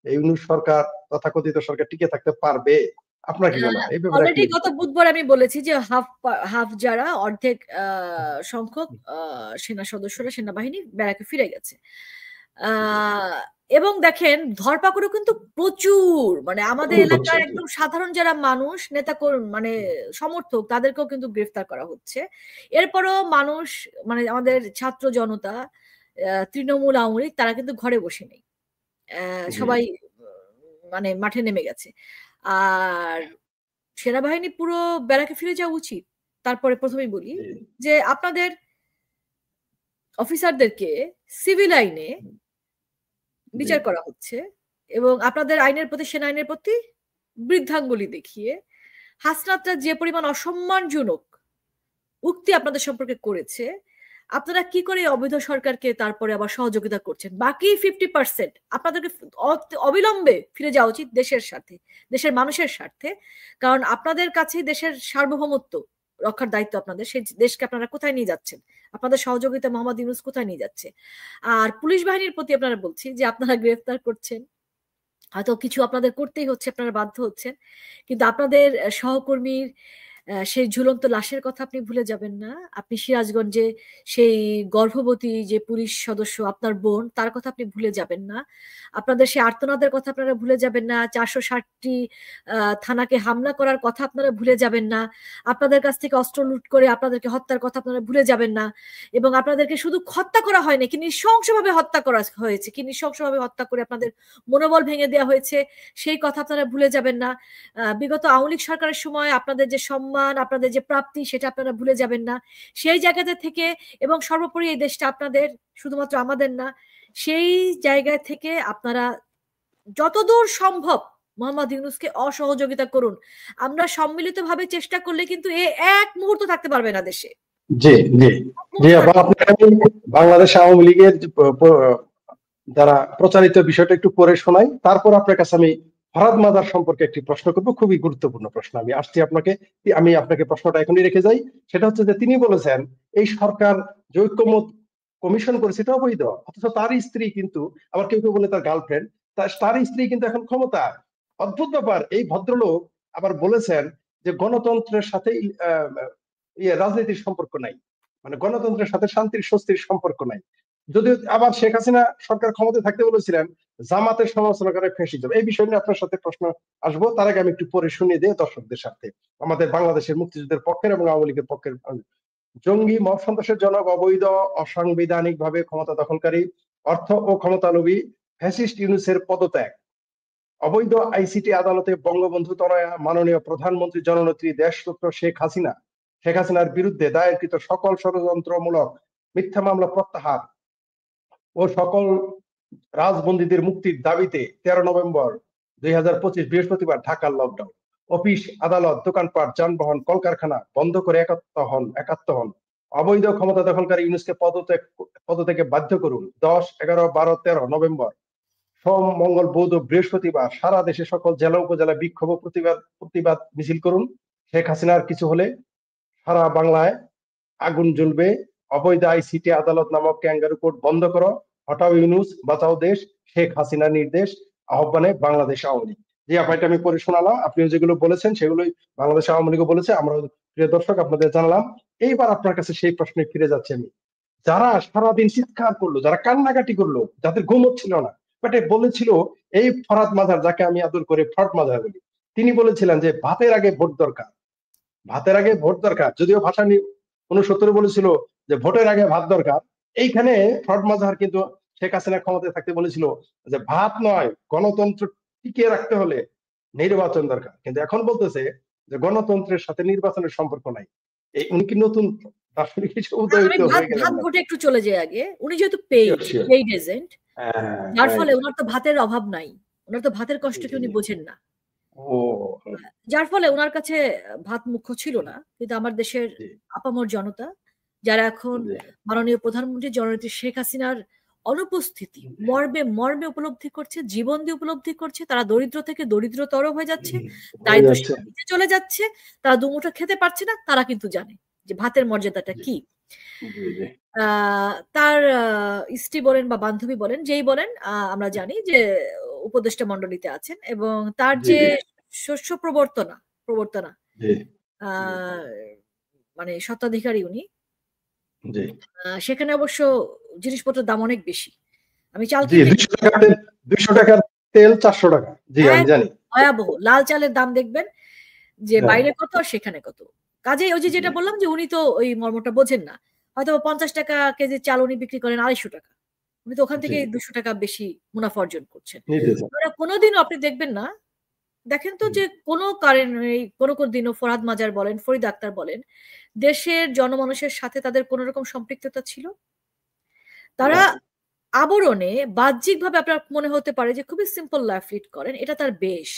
Speaker 5: এই তথাকথিত সরকার টিকে থাকতে পারবে? আপনার কি মনে হয়?
Speaker 4: অলরেডি গত বুধবার আমি বলেছি যে হাফ যারা অর্ধেক সংখ্যক সেনা সদস্যরা, সেনাবাহিনী ব্যারাকে ফিরে গেছে। এবং দেখেন ধরপাকড়ও কিন্তু প্রচুর, মানে আমাদের এলাকার একদম সাধারণ যারা মানুষ, নেতা মানে সমর্থক, তাদেরকেও কিন্তু গ্রেফতার করা হচ্ছে। এরপরও মানুষ, মানে আমাদের ছাত্র জনতা, তৃণমূল, আওয়ামী লীগ, তারা কিন্তু ঘরে বসে নেই, সবাই মানে মাঠে নেমে গেছে। আর সেনাবাহিনী পুরো ব্যারাকে ফিরে যাওয়া উচিত। তারপরে প্রথমেই বলি যে আপনাদের অফিসারদেরকে সিভিল আইনে বিচার করা হচ্ছে এবং আপনাদের আইনের প্রতি, সেনা আইনের প্রতি বৃদ্ধাঙ্গুলি দেখিয়ে হাসনাতরা যে পরিমাণ অসম্মানজনক উক্তি আপনাদের সম্পর্কে করেছে, আপনারা কি করে অবৈধ সরকারকে তারপরে আবার সহযোগিতা করছেন? বাকি 50% আপনাদেরকে অবিলম্বে ফিরে যাওয়া উচিত দেশের সাথে, দেশের মানুষের স্বার্থে, কারণ আপনাদের কাছে দেশের সার্বভৌমত্ব রক্ষার দায়িত্ব আপনাদের। সেই দেশকে আপনারা কোথায় নিয়ে যাচ্ছেন? আপনাদের সহযোগিতা মোহাম্মদ ইউনূস কোথায় নিয়ে যাচ্ছে? আর পুলিশ বাহিনীর প্রতি আপনারা বলছি যে আপনারা গ্রেফতার করছেন, হয়তো কিছু আপনাদের করতেই হচ্ছে, আপনারা বাধ্য হচ্ছেন, কিন্তু আপনাদের সহকর্মীর সেই ঝুলন্ত লাশের কথা আপনি ভুলে যাবেন না। আপনি সিরাজগঞ্জে সেই গর্ভবতী যে পুলিশ সদস্য, আপনার বোন, তার কথা আপনি ভুলে যাবেন না। আপনাদের সেই আর্তনাদের কথা আপনারা ভুলে যাবেন না। 460টি থানাকে হামলা করার কথা আপনারা ভুলে যাবেন না। আপনাদের কাছ থেকে অস্ত্র লুট করে আপনাদেরকে হত্যার কথা আপনারা ভুলে যাবেন না। এবং আপনাদেরকে শুধু হত্যা করা হয়নি, কি নৃশংসভাবে হত্যা করা হয়েছে, কি নৃশংসভাবে হত্যা করে আপনাদের মনোবল ভেঙে দেওয়া হয়েছে, সেই কথা আপনারা ভুলে যাবেন না। বিগত আওয়ামী লীগ সরকারের সময় আপনাদের যে সম্মান, আপনাদের যে প্রাপ্তি, সেটা আপনারা ভুলে যাবেন না। সেই জায়গাতে থেকে, এবং সর্বোপরি এই দেশটা আপনাদের, শুধুমাত্র আমাদের না, সেই জায়গা থেকে আপনারা যতদূর সম্ভব মোহাম্মদ ইউনূসকে অসহযোগিতা করুন। আমরা সম্মিলিতভাবে চেষ্টা করলে কিন্তু এক মুহূর্ত থাকতে পারবে না দেশে।
Speaker 5: জি জি জি, বাংলাদেশ আওয়ামী লীগের দ্বারা প্রচারিত বিষয়টা একটু পরে শোনাই, তারপর আপনার কাছে আমি ফরহাদ মাজার সম্পর্কে একটি প্রশ্ন করব, খুবই গুরুত্বপূর্ণ প্রশ্ন। আমি আসছি আপনাকে, আমি আপনাকে প্রশ্নটা এখনই রেখে যাই। সেটা হচ্ছে যে তিনি বলেছেন এই সরকার যে ঐক্যমত কমিশন করেছে এটা অবৈধ, অথচ তার স্ত্রী কিন্তু, আবার কেউ কেউ বলে তার গার্লফ্রেন্ড, তার স্ত্রী কিন্তু এখন ক্ষমতা। অদ্ভুত ব্যাপার। এই ভদ্রলোক আবার বলেছেন যে গণতন্ত্রের সাথে রাজনীতির সম্পর্ক নাই, মানে গণতন্ত্রের সাথে শান্তির স্বস্তির সম্পর্ক নাই। যদিও আবার শেখ হাসিনা সরকার ক্ষমতায় থাকতে বলেছিলেন জামাতের সমালোচনা করে ফ্যাসিজম। এই বিষয় নিয়ে আপনার সাথে প্রশ্ন আসবো, তার আগে আমি একটু পরে শুনিয়ে দিই দর্শকদের সাথে। আমাদের বাংলাদেশের মুক্তিযুদ্ধের পক্ষের এবং আওয়ামী লীগের পক্ষের জঙ্গি মব সন্ত্রাসের জনক, অবৈধ অসাংবিধানিক ভাবে ক্ষমতা দখলকারী অর্থ ও ক্ষমতালোভী ফ্যাসিস্ট ইউনূসের পদত্যাগ, অবৈধ আইসিটি আদালতে বঙ্গবন্ধু তনয়া মাননীয় প্রধানমন্ত্রী জননেত্রী দেশরত্ন শেখ হাসিনার বিরুদ্ধে দায়েরকৃত সকল ষড়যন্ত্রমূলক মিথ্যা মামলা প্রত্যাহার ও সকল রাজবন্দীদের মুক্তির দাবিতে 13 নভেম্বর 2025 বৃহস্পতিবার ঢাকার লকডাউন, অফিস আদালত দোকানপাট যানবাহন কলকারখানা বন্ধ করে একাত্ম হন, অবৈধ ক্ষমতা দখলকারী ইউনূসকে পদত্যাগে বাধ্য করুন। 10, 11, 12, 13 নভেম্বর সোম, মঙ্গল, বুধ ও বৃহস্পতিবার সারা দেশে সকল জেলা উপজেলা বিক্ষোভ ও প্রতিবাদ মিছিল করুন। শেখ হাসিনার কিছু হলে সারা বাংলায় আগুন জ্বলবে। অবৈধ আইসিটি আদালত নামক ক্যাঙ্গারু কোর্ট বন্ধ করো, হটাও ইউনূস, বাঁচাও দেশ, শেখ হাসিনার নির্দেশ, আহ্বানে বাংলাদেশ আওয়ামী লীগ। যে আপনাকে আমি পড়ে শোনালাম, আপনিও যেগুলো বলেছেন সেগুলোই বাংলাদেশ আওয়ামী লীগও বলেছে, আমরা প্রিয় দর্শক আপনাদের জানালাম। এইবার আপনার কাছে সেই প্রশ্নে ফিরে যাচ্ছে আমি, যারা সারাদিন চিৎকার করলো, যারা কান্নাকাটি করলো, যাদের ঘুম হচ্ছিল না, বাট বলেছিল এই ফরহাদ মাজার, যাকে আমি আদর করে ফরহাদ মাজার বলি, তিনি বলেছিলেন যে ভাতের আগে ভোট দরকার, ভাতের আগে ভোট দরকার। যদিও ভাষা 69 বলেছিল যে ভোটের আগে ভাত দরকার, এইখানে ফরহাদ মাজার কিন্তু শেখ হাসিনা ক্ষমতায় থাকতে বলেছিল যে ভাত নয়, গণতন্ত্র টিকিয়ে রাখতে হলে নির্বাচন দরকার। কিন্তু এখন বলতেছে যে গণতন্ত্রের সাথে নির্বাচনের সম্পর্ক নাই। এই উনি কি নতুন দার্শনিক হিসেবে উদয়িত হয়ে গেলেন?
Speaker 4: ভাত ভোটে একটু চলে যায় আগে, উনি যেহেতু পেইড এজেন্ট, যার ফলে ওনার তো ভাতের অভাব নাই, ওনার তো ভাতের কষ্টকে উনি বোঝেন না, যার ফলে ওনার কাছে ভাত মুখ্য ছিল না। কিন্তু আমার দেশের আপামর জনতা, যারা এখন মাননীয় প্রধানমন্ত্রী জননেত্রী শেখ হাসিনার অনুপস্থিতি মর্মে মর্মে উপলব্ধি করছে, জীবন দিয়ে উপলব্ধি করছে, তারা দরিদ্র থেকে দরিদ্রতর হয়ে যাচ্ছে, দারিদ্র্য চলে যাচ্ছে, তারা দুমুঠো খেতে পারছে না, তারা কিন্তু জানে যে ভাতের মর্যাদাটা কি। তার স্ত্রী বলেন বা বান্ধবী বলেন, যেই বলেন, আমরা জানি যে উপদেষ্টা মণ্ডলীতে আছেন, এবং তার যে শস্য প্রবর্তনা মানে স্বত্বাধিকারী উনি, সেখানে অবশ্য জিনিসপত্রের দাম অনেক বেশি। আমি চাল
Speaker 5: 200 টাকার তেল 400 টাকা, জি আমি জানি।
Speaker 4: ভয়াবহ। লাল চালের দাম দেখবেন যে বাইরে কত আর সেখানে কত। কাজেই ওই যে যেটা বললাম যে উনি তো ওই মর্মটা বোঝেন না। হয়তো 50 টাকা কেজি চাল উনি বিক্রি করেন 250 টাকা, উনি তো ওখান থেকে 200 টাকা বেশি মুনাফা অর্জন করছেন। কোনোদিনও আপনি দেখবেন না, দেখেন তো যে কোনো দিনও ফরহাদ মাজার বলেন, ফরিদ আক্তার বলেন, দেশের জনমানুষের সাথে তাদের কোন রকম সম্পৃক্ততা ছিল? তারা আবরণে বাহ্যিকভাবে আপনার মনে হতে পারে যে খুবই সিম্পল লাইফ লিড করেন, এটা তার বেশ,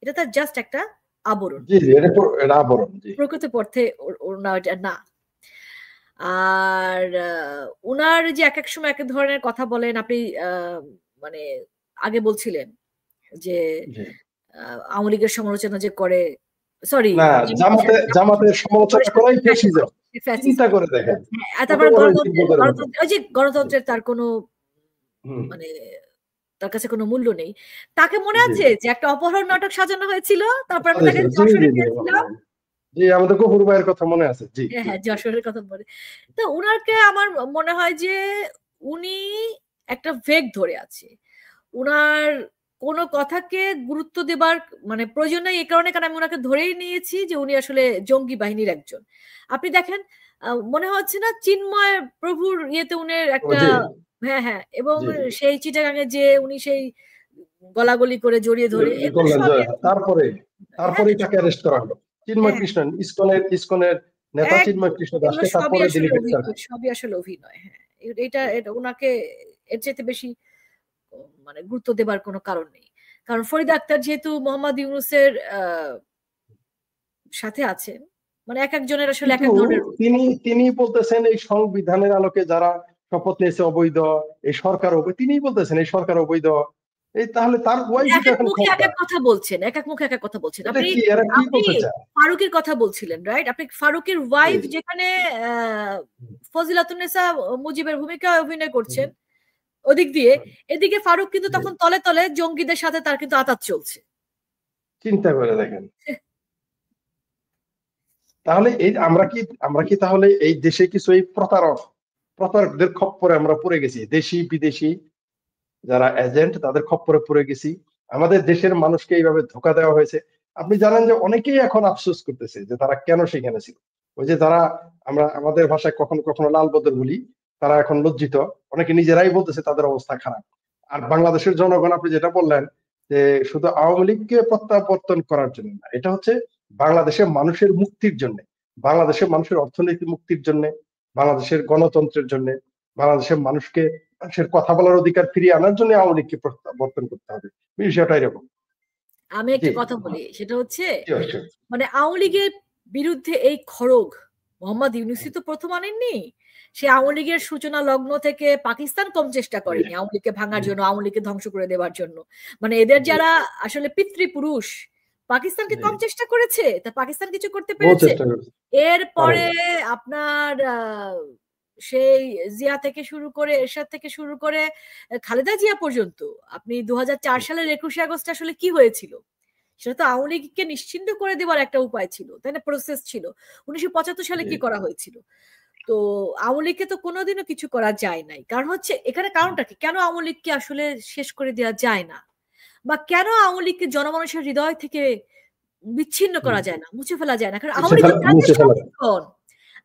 Speaker 4: এটা তার জাস্ট একটা আবরণ, প্রকৃত পক্ষে না। আর উনার যে এক এক সময় এক এক ধরনের কথা বলেন, আপনি মানে আগে বলছিলেন যে আওয়ামী লীগের সমালোচনা যে করে, সরি
Speaker 5: জামাতের সমালোচনা করাই ফ্যাসিজম, চিন্তা করে দেখেন।
Speaker 4: তারপর গণতন্ত্রের তার কোনো মানে তার কাছে কোনো মূল্য নেই। তাকে মনে আছে যে একটা অপহরণ নাটক সাজানো হয়েছিল, তারপর আমি তাকে যশোরে গিয়েছিলাম,
Speaker 5: জি আমাদের গফুর ভাইয়ের কথা মনে আছে, জি
Speaker 4: হ্যাঁ যশোরের কথা মনে। তো উনাকে আমার মনে হয় যে উনি একটা ভেগ ধরে আছে, উনার কোনো কথাকে গুরুত্ব দেবার মানে প্রয়োজন নেই। এই কারণে কারণ আমি ওনাকে ধরেই নিয়েছি যে উনি আসলে জঙ্গি বাহিনীর একজন। আপনি দেখেন মনে হচ্ছে না চিন্ময় প্রভুর ইয়েতে উনার একটা, হ্যাঁ, এবং সেই চিটাগাঙে যে উনি সেই গলাগলি করে জড়িয়ে ধরে,
Speaker 5: তারপরে তাকে অ্যারেস্ট করা হলো। চিন্ময় কৃষ্ণ ইসকনের নেতা চিন্ময় কৃষ্ণ দাসকে তারপরে দিল্লি গ্রেফতার করে।
Speaker 4: সবই আসলে অভিনয়। হ্যাঁ, এটা ওনাকে এর চাইতে বেশি মানে গুরুত্ব দেবার কোনো কারণ নেই। কারণ ফরিদ আক্তার যেহেতু মোহাম্মদ ইউনূসের সাথে আছেন, মানে এক একজনের আসলে এক এক ধরনের।
Speaker 5: তিনি বলতেছেন এই সংবিধানের আলোকে যারা শপথ নিয়েছে অবৈধ, এই সরকার অবৈধ, তিনিই বলতেছেন এই সরকার অবৈধ। এই তাহলে তার
Speaker 4: এক এক মুখে এক এক কথা বলছেন, আপনি ফারুকের কথা বলছিলেন, রাইট? আপনি ফারুকের ওয়াইফ যেখানে ফজিলাতুন্নেসা মুজিবের ভূমিকায় অভিনয় করছেন ওদিক দিয়ে, এদিকে ফারুক কিন্তু তখন তলে তলে জঙ্গিদের সাথে তার কিন্তু আতাত চলছে।
Speaker 5: চিন্তা করে দেখেন। তাহলে এই আমরা কি তাহলে এই দেশে কিছু এই প্রতারকদের খপ্পরে আমরা পড়ে গেছি, দেশি বিদেশি যারা এজেন্ট তাদের খপ্পরে পড়ে গেছি। আমাদের দেশের মানুষকে এইভাবে ধোঁকা দেওয়া হয়েছে। আপনি জানেন যে অনেকেই এখন আফসোস করতেছে যে তারা কেন সেখানে ছিল। ওই যে যারা আমরা আমাদের ভাষায় কখনো কখনো লাল বদর বলি, তারা এখন লজ্জিত, অনেকে নিজেরাই বলতেছে তাদের অবস্থা খারাপ। আর বাংলাদেশের জনগণ, আপনি যেটা বললেন যে শুধু আওয়ামী লীগকে প্রত্যাবর্তন করার জন্য না, এটা হচ্ছে বাংলাদেশের মানুষের মুক্তির জন্য, বাংলাদেশের মানুষের অর্থনৈতিক মুক্তির জন্য, বাংলাদেশের গণতন্ত্রের জন্য, বাংলাদেশের মানুষের কথা বলার অধিকার ফিরিয়ে আনার জন্য আওয়ামী লীগকে প্রত্যাবর্তন করতে হবে। বিষয়টা এরকম।
Speaker 4: আমি একটা কথা বলি, সেটা হচ্ছে
Speaker 5: জি, অবশ্যই।
Speaker 4: মানে আওয়ামী লীগের বিরুদ্ধে এই খড়গ মোহাম্মদ ইউনূসী তো প্রথম আনেননি। সে আওয়ামী লীগের সূচনা লগ্ন থেকে পাকিস্তান কম চেষ্টা করেনি আওয়ামী লীগকে ভাঙার জন্য, আওয়ামী লীগকে ধ্বংস করে দেওয়ার জন্য। মানে এদের যারা আসলে পিতৃপুরুষ, পাকিস্তানকে কম চেষ্টা করেছে, তা পাকিস্তান কিছু করতে
Speaker 5: বহু
Speaker 4: পেরেছে?
Speaker 5: চেষ্টা করেছে।
Speaker 4: এরপরে আপনার সেই জিয়া থেকে শুরু করে, এরশাদ থেকে শুরু করে খালেদা জিয়া পর্যন্ত, আপনি 2004 সালের 21শে আগস্ট আসলে কি হয়েছিল? সেটা তো আওয়ামী লীগকে নিশ্চিন্ত করে দেওয়ার একটা উপায় ছিল, তাই না? প্রসেস ছিল। 1975 সালে কি করা হয়েছিল? তো আওয়ামী লীগকে তো কোনোদিনও কিছু করা যায় নাই। কারণ হচ্ছে এখানে কারণটা কি, কেন আওয়ামী লীগকে আসলে শেষ করে দেওয়া যায় না, বা কেন আওয়ামী লীগকে জনমানুষের হৃদয় থেকে বিচ্ছিন্ন করা যায় না, মুছে ফেলা যায় না? কারণ আওয়ামী লীগ সংগঠন,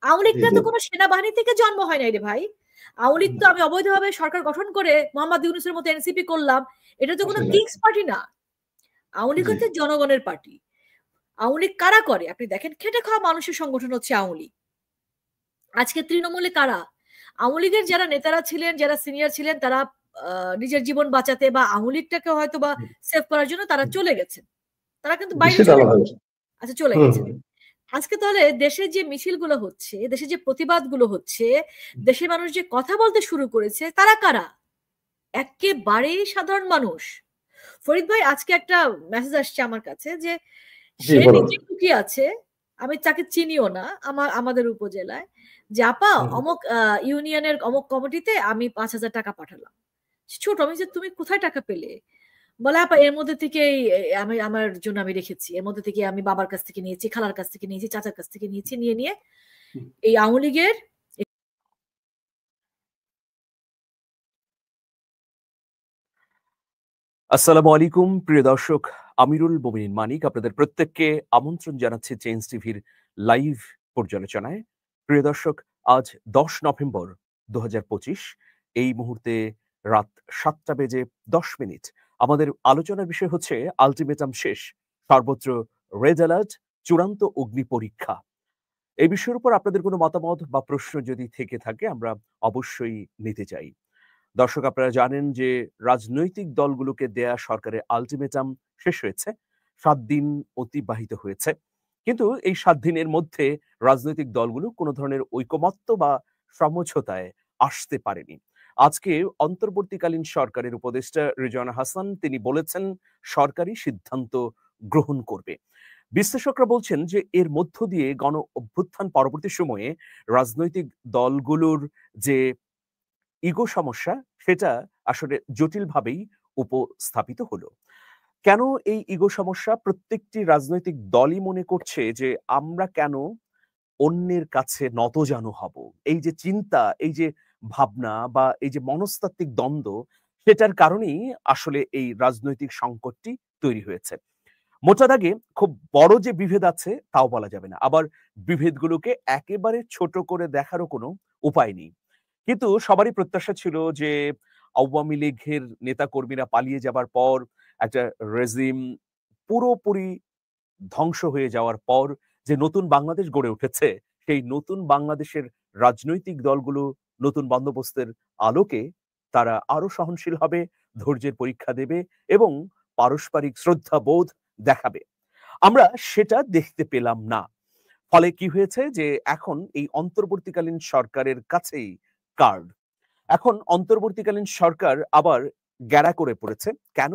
Speaker 4: আওয়ামী লীগটা তো কোনো সেনাবাহিনী থেকে জন্ম হয় নাই রে ভাই। আওয়ামী লীগ তো আমি অবৈধভাবে সরকার গঠন করে মোহাম্মদ ইউনূসের মতো এনসিপি করলাম, এটা তো কোনো কিংস পার্টি না। আওয়ামী লীগ হচ্ছে জনগণের পার্টি। আওয়ামী লীগ কারা করে আপনি দেখেন, খেটে খাওয়া মানুষের সংগঠন হচ্ছে আওয়ামী লীগ। আজকে তৃণমূলে কারা? আওয়ামী লীগের যারা নেতারা ছিলেন, যারা সিনিয়র ছিলেন, তারা নিজের জীবন বাঁচাতে বা আওয়ামী লীগটাকে হয়তো বা সেভ করার জন্য তারা চলে গেছেন, তারা কিন্তু বাইরে আচ্ছা চলে গেছেন। আজকে তাহলে দেশে যে মিছিলগুলো হচ্ছে, দেশে যে প্রতিবাদগুলো হচ্ছে, দেশের মানুষ যে কথা বলতে শুরু করেছে, তারা কারা? একেবারেই সাধারণ মানুষ। ফরিদ ভাই, আজকে একটা মেসেজ আসছে আমার কাছে যে সে নিজে লুকিয়ে আছে, আমি তাকে চিনিও না, আমাদের উপজেলায়, যে আপা অমুক ইউনিয়নের অমুক কমিটিতে আমি 5,000 টাকা পাঠালাম। ছোট, আমি যে তুমি কোথায় টাকা পেলে? বলে আপা এর মধ্যে থেকে আমি আমার জন্য আমি রেখেছি, এর মধ্যে থেকে আমি বাবার কাছ থেকে নিয়েছি, খালার কাছ থেকে নিয়েছি, চাচার কাছ থেকে নিয়েছি, নিয়ে এই আওয়ামী লীগের।
Speaker 6: আসসালামু আলাইকুম প্রিয় দর্শক, আমিরুল মোমিনিন মানিক আপনাদের প্রত্যেককে আমন্ত্রণ জানাচ্ছি চেঞ্জ টিভির লাইভ পর্যালোচনায়। প্রিয় দর্শক, আজ 10 নভেম্বর 2025, এই মুহূর্তে রাত 7:10। আমাদের আলোচনার বিষয় হচ্ছে আলটিমেটাম শেষ, সর্বত্র রেড অ্যালার্ট, চূড়ান্ত অগ্নি পরীক্ষা। এই বিষয়ের উপর আপনাদের কোনো মতামত বা প্রশ্ন যদি থেকে থাকে আমরা অবশ্যই নিতে চাই। দর্শক, আপনারা জানেন যে রাজনৈতিক দলগুলোকে দেয়া সরকারের আলটিমেটাম শেষ হয়েছে, 7 দিন অতিবাহিত হয়েছে। কিন্তু এই 7 দিনের মধ্যে রাজনৈতিক দলগুলো কোনো ধরনের ঐকমত্য বা সমঝোতায় আসতে পারেনি। আজকে অন্তর্বর্তীকালীন সরকারের উপদেষ্টা রেজওয়ানা হাসান তিনি বলেছেন সরকারি সিদ্ধান্ত গ্রহণ করবে। বিশ্লেষকরা বলছেন যে এর মধ্য দিয়ে গণ অভ্যুত্থান পরবর্তী সময়ে রাজনৈতিক দলগুলোর যে ইগো সমস্যা সেটা আসলে জটিলভাবেই উপস্থাপিত হলো। কেন এই ইগো সমস্যা? প্রত্যেকটি রাজনৈতিক দলই মনে করছে যে আমরা কেন অন্যের কাছে নতজানু হব। এই যে চিন্তা, এই যে ভাবনা বা এই যে মনস্তাত্ত্বিক দ্বন্দ্ব, সেটার কারণেই আসলে এই রাজনৈতিক সংকটটি তৈরি হয়েছে। মোটা দাগে খুব বড় যে বিভেদ আছে তাও বলা যাবে না, আবার বিভেদগুলোকে একেবারে ছোট করে দেখারও কোনো উপায় নেই। কিন্তু সবারই প্রত্যাশা ছিল যে আওয়ামী লীগের নেতাকর্মীরা পালিয়ে যাবার পর, একটা রেজিম পুরোপুরি ধ্বংস হয়ে যাওয়ার পর যে নতুন বাংলাদেশ গড়ে উঠেছে, সেই নতুন বাংলাদেশের রাজনৈতিক দলগুলো নতুন বন্দোবস্তের আলোকে তারা আরো সহনশীল হবে, ধৈর্যের পরীক্ষা দেবে এবং পারস্পরিক শ্রদ্ধাবোধ দেখাবে। আমরা সেটা দেখতে পেলাম না। ফলে কি হয়েছে যে এখন এই অন্তর্বর্তীকালীন সরকারের কাছেই কার্ড। এখন অন্তর্বর্তীকালীন সরকার আবার গ্যাড়া করে পড়েছে। কেন?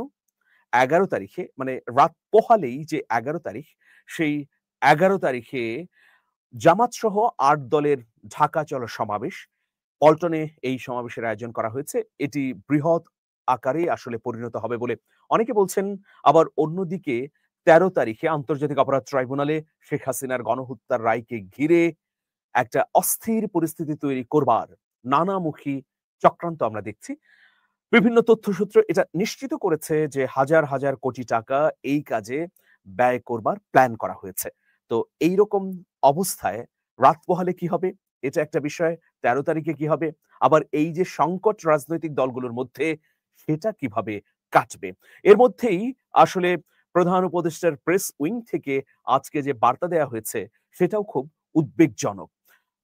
Speaker 6: 11 তারিখে, মানে রাত পোহালেই যে 11 তারিখ, সেই 11 তারিখে জামাত সহ 8 দলের ঢাকা চলো সমাবেশ, পল্টনে এই সমাবেশের আয়োজন করা হয়েছে। এটি বৃহৎ আকারে আসলে পরিণত হবে বলে অনেকে বলছেন। আবার অন্যদিকে 13 তারিখে আন্তর্জাতিক অপরাধ ট্রাইব্যুনালে শেখ হাসিনার গণহত্যার রায়কে ঘিরে একটা অস্থির পরিস্থিতি তৈরি করবার নানামুখী চক্রান্ত আমরা দেখছি। বিভিন্ন তথ্যসূত্র এটা নিশ্চিত করেছে যে হাজার হাজার কোটি টাকা এই কাজে ব্যয় করবার প্ল্যান করা হয়েছে। তো এইরকম অবস্থায় রাত পোহালে কি হবে? এটা একটা বিষয়। 13 তারিখে কি হবে? আবার এই যে সংকট রাজনৈতিক দলগুলোর মধ্যে, সেটা কিভাবে কাটবে? এর মধ্যেই আসলে প্রধান উপদেষ্টার প্রেস উইং থেকে আজকে যে বার্তা দেয়া হয়েছে, সেটাও খুব উদ্বেগজনক।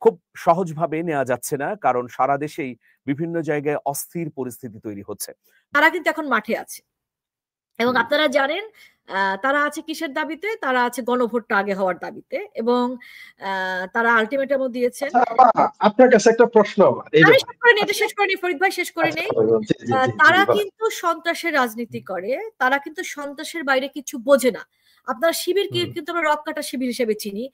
Speaker 6: খুব সহজভাবে নেওয়া যাচ্ছে না, কারণ সারা দেশেই বিভিন্ন জায়গায় অস্থির পরিস্থিতি তৈরি হচ্ছে।
Speaker 4: তারা কিন্তু এখন মাঠে আছে এবং আপনারা জানেন তারা আছে কিসের দাবিতে? তারা আছে গণভোটটা আগে হওয়ার দাবিতে এবং তারা আলটিমেটামও দিয়েছেন।
Speaker 5: আপনার কাছে একটা প্রশ্ন আমার,
Speaker 4: আমি শেষ করে নেই, এটা শেষ করে নেই, ফরিদ ভাই শেষ করে নেই। তারা কিন্তু সন্ত্রাসের রাজনীতি করে, তারা কিন্তু সন্ত্রাসের বাইরে কিছু বোঝে না। আপনার শিবিরকে কিন্তু আমরা রক কাটা শিবির হিসেবে চিনি।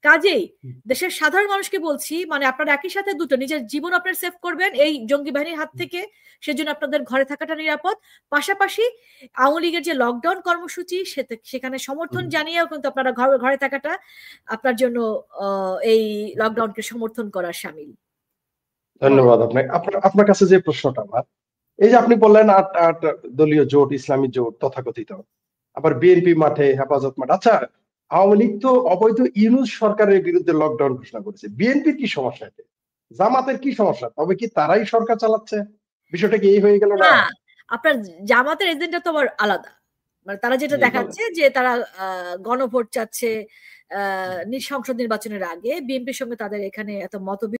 Speaker 4: কাজেই দেশের সাধারণ মানুষকে বলছি, মানে আপনারা একই সাথে দুটো, নিজের জীবন আপনার সেভ করবেন এই জঙ্গি বাহিনীর হাত থেকে, সেজন্য আপনাদের ঘরে থাকাটা নিরাপদ। পাশাপাশি আওয়ামী লীগের যে লকডাউন কর্মসূচি, সেখানে সমর্থন জানিয়েও কিন্তু আপনারা ঘরে থাকাটা আপনার জন্য এই লকডাউনকে সমর্থন করার শামিল।
Speaker 5: ধন্যবাদ আপনাকে। আপনার কাছে যে প্রশ্নটা আমার, এই যে আপনি বললেন ৮ দলীয় জোট, ইসলামী জোট তথাকথিত, আবার বিএনপি মাঠে, হেফাজত মাঠে। আচ্ছা, আওয়ামী লীগ তো অবৈধ ইউনূস সরকারের বিরুদ্ধে লকডাউন ঘোষণা করেছে, বিএনপির কি সমস্যা? এতে জামাতের কি সমস্যা? তবে কি তারাই সরকার চালাচ্ছে? বিষয়টা কি এই হয়ে গেল না?
Speaker 4: আপনার জামাতের এজেন্ডা তো আবার আলাদা, মানে তারা যেটা দেখাচ্ছে যে তারা গণভোট চাচ্ছে সংসদ নির্বাচনের আগে। বিএনপির সঙ্গে তাদের এখানে এত মতবিরোধ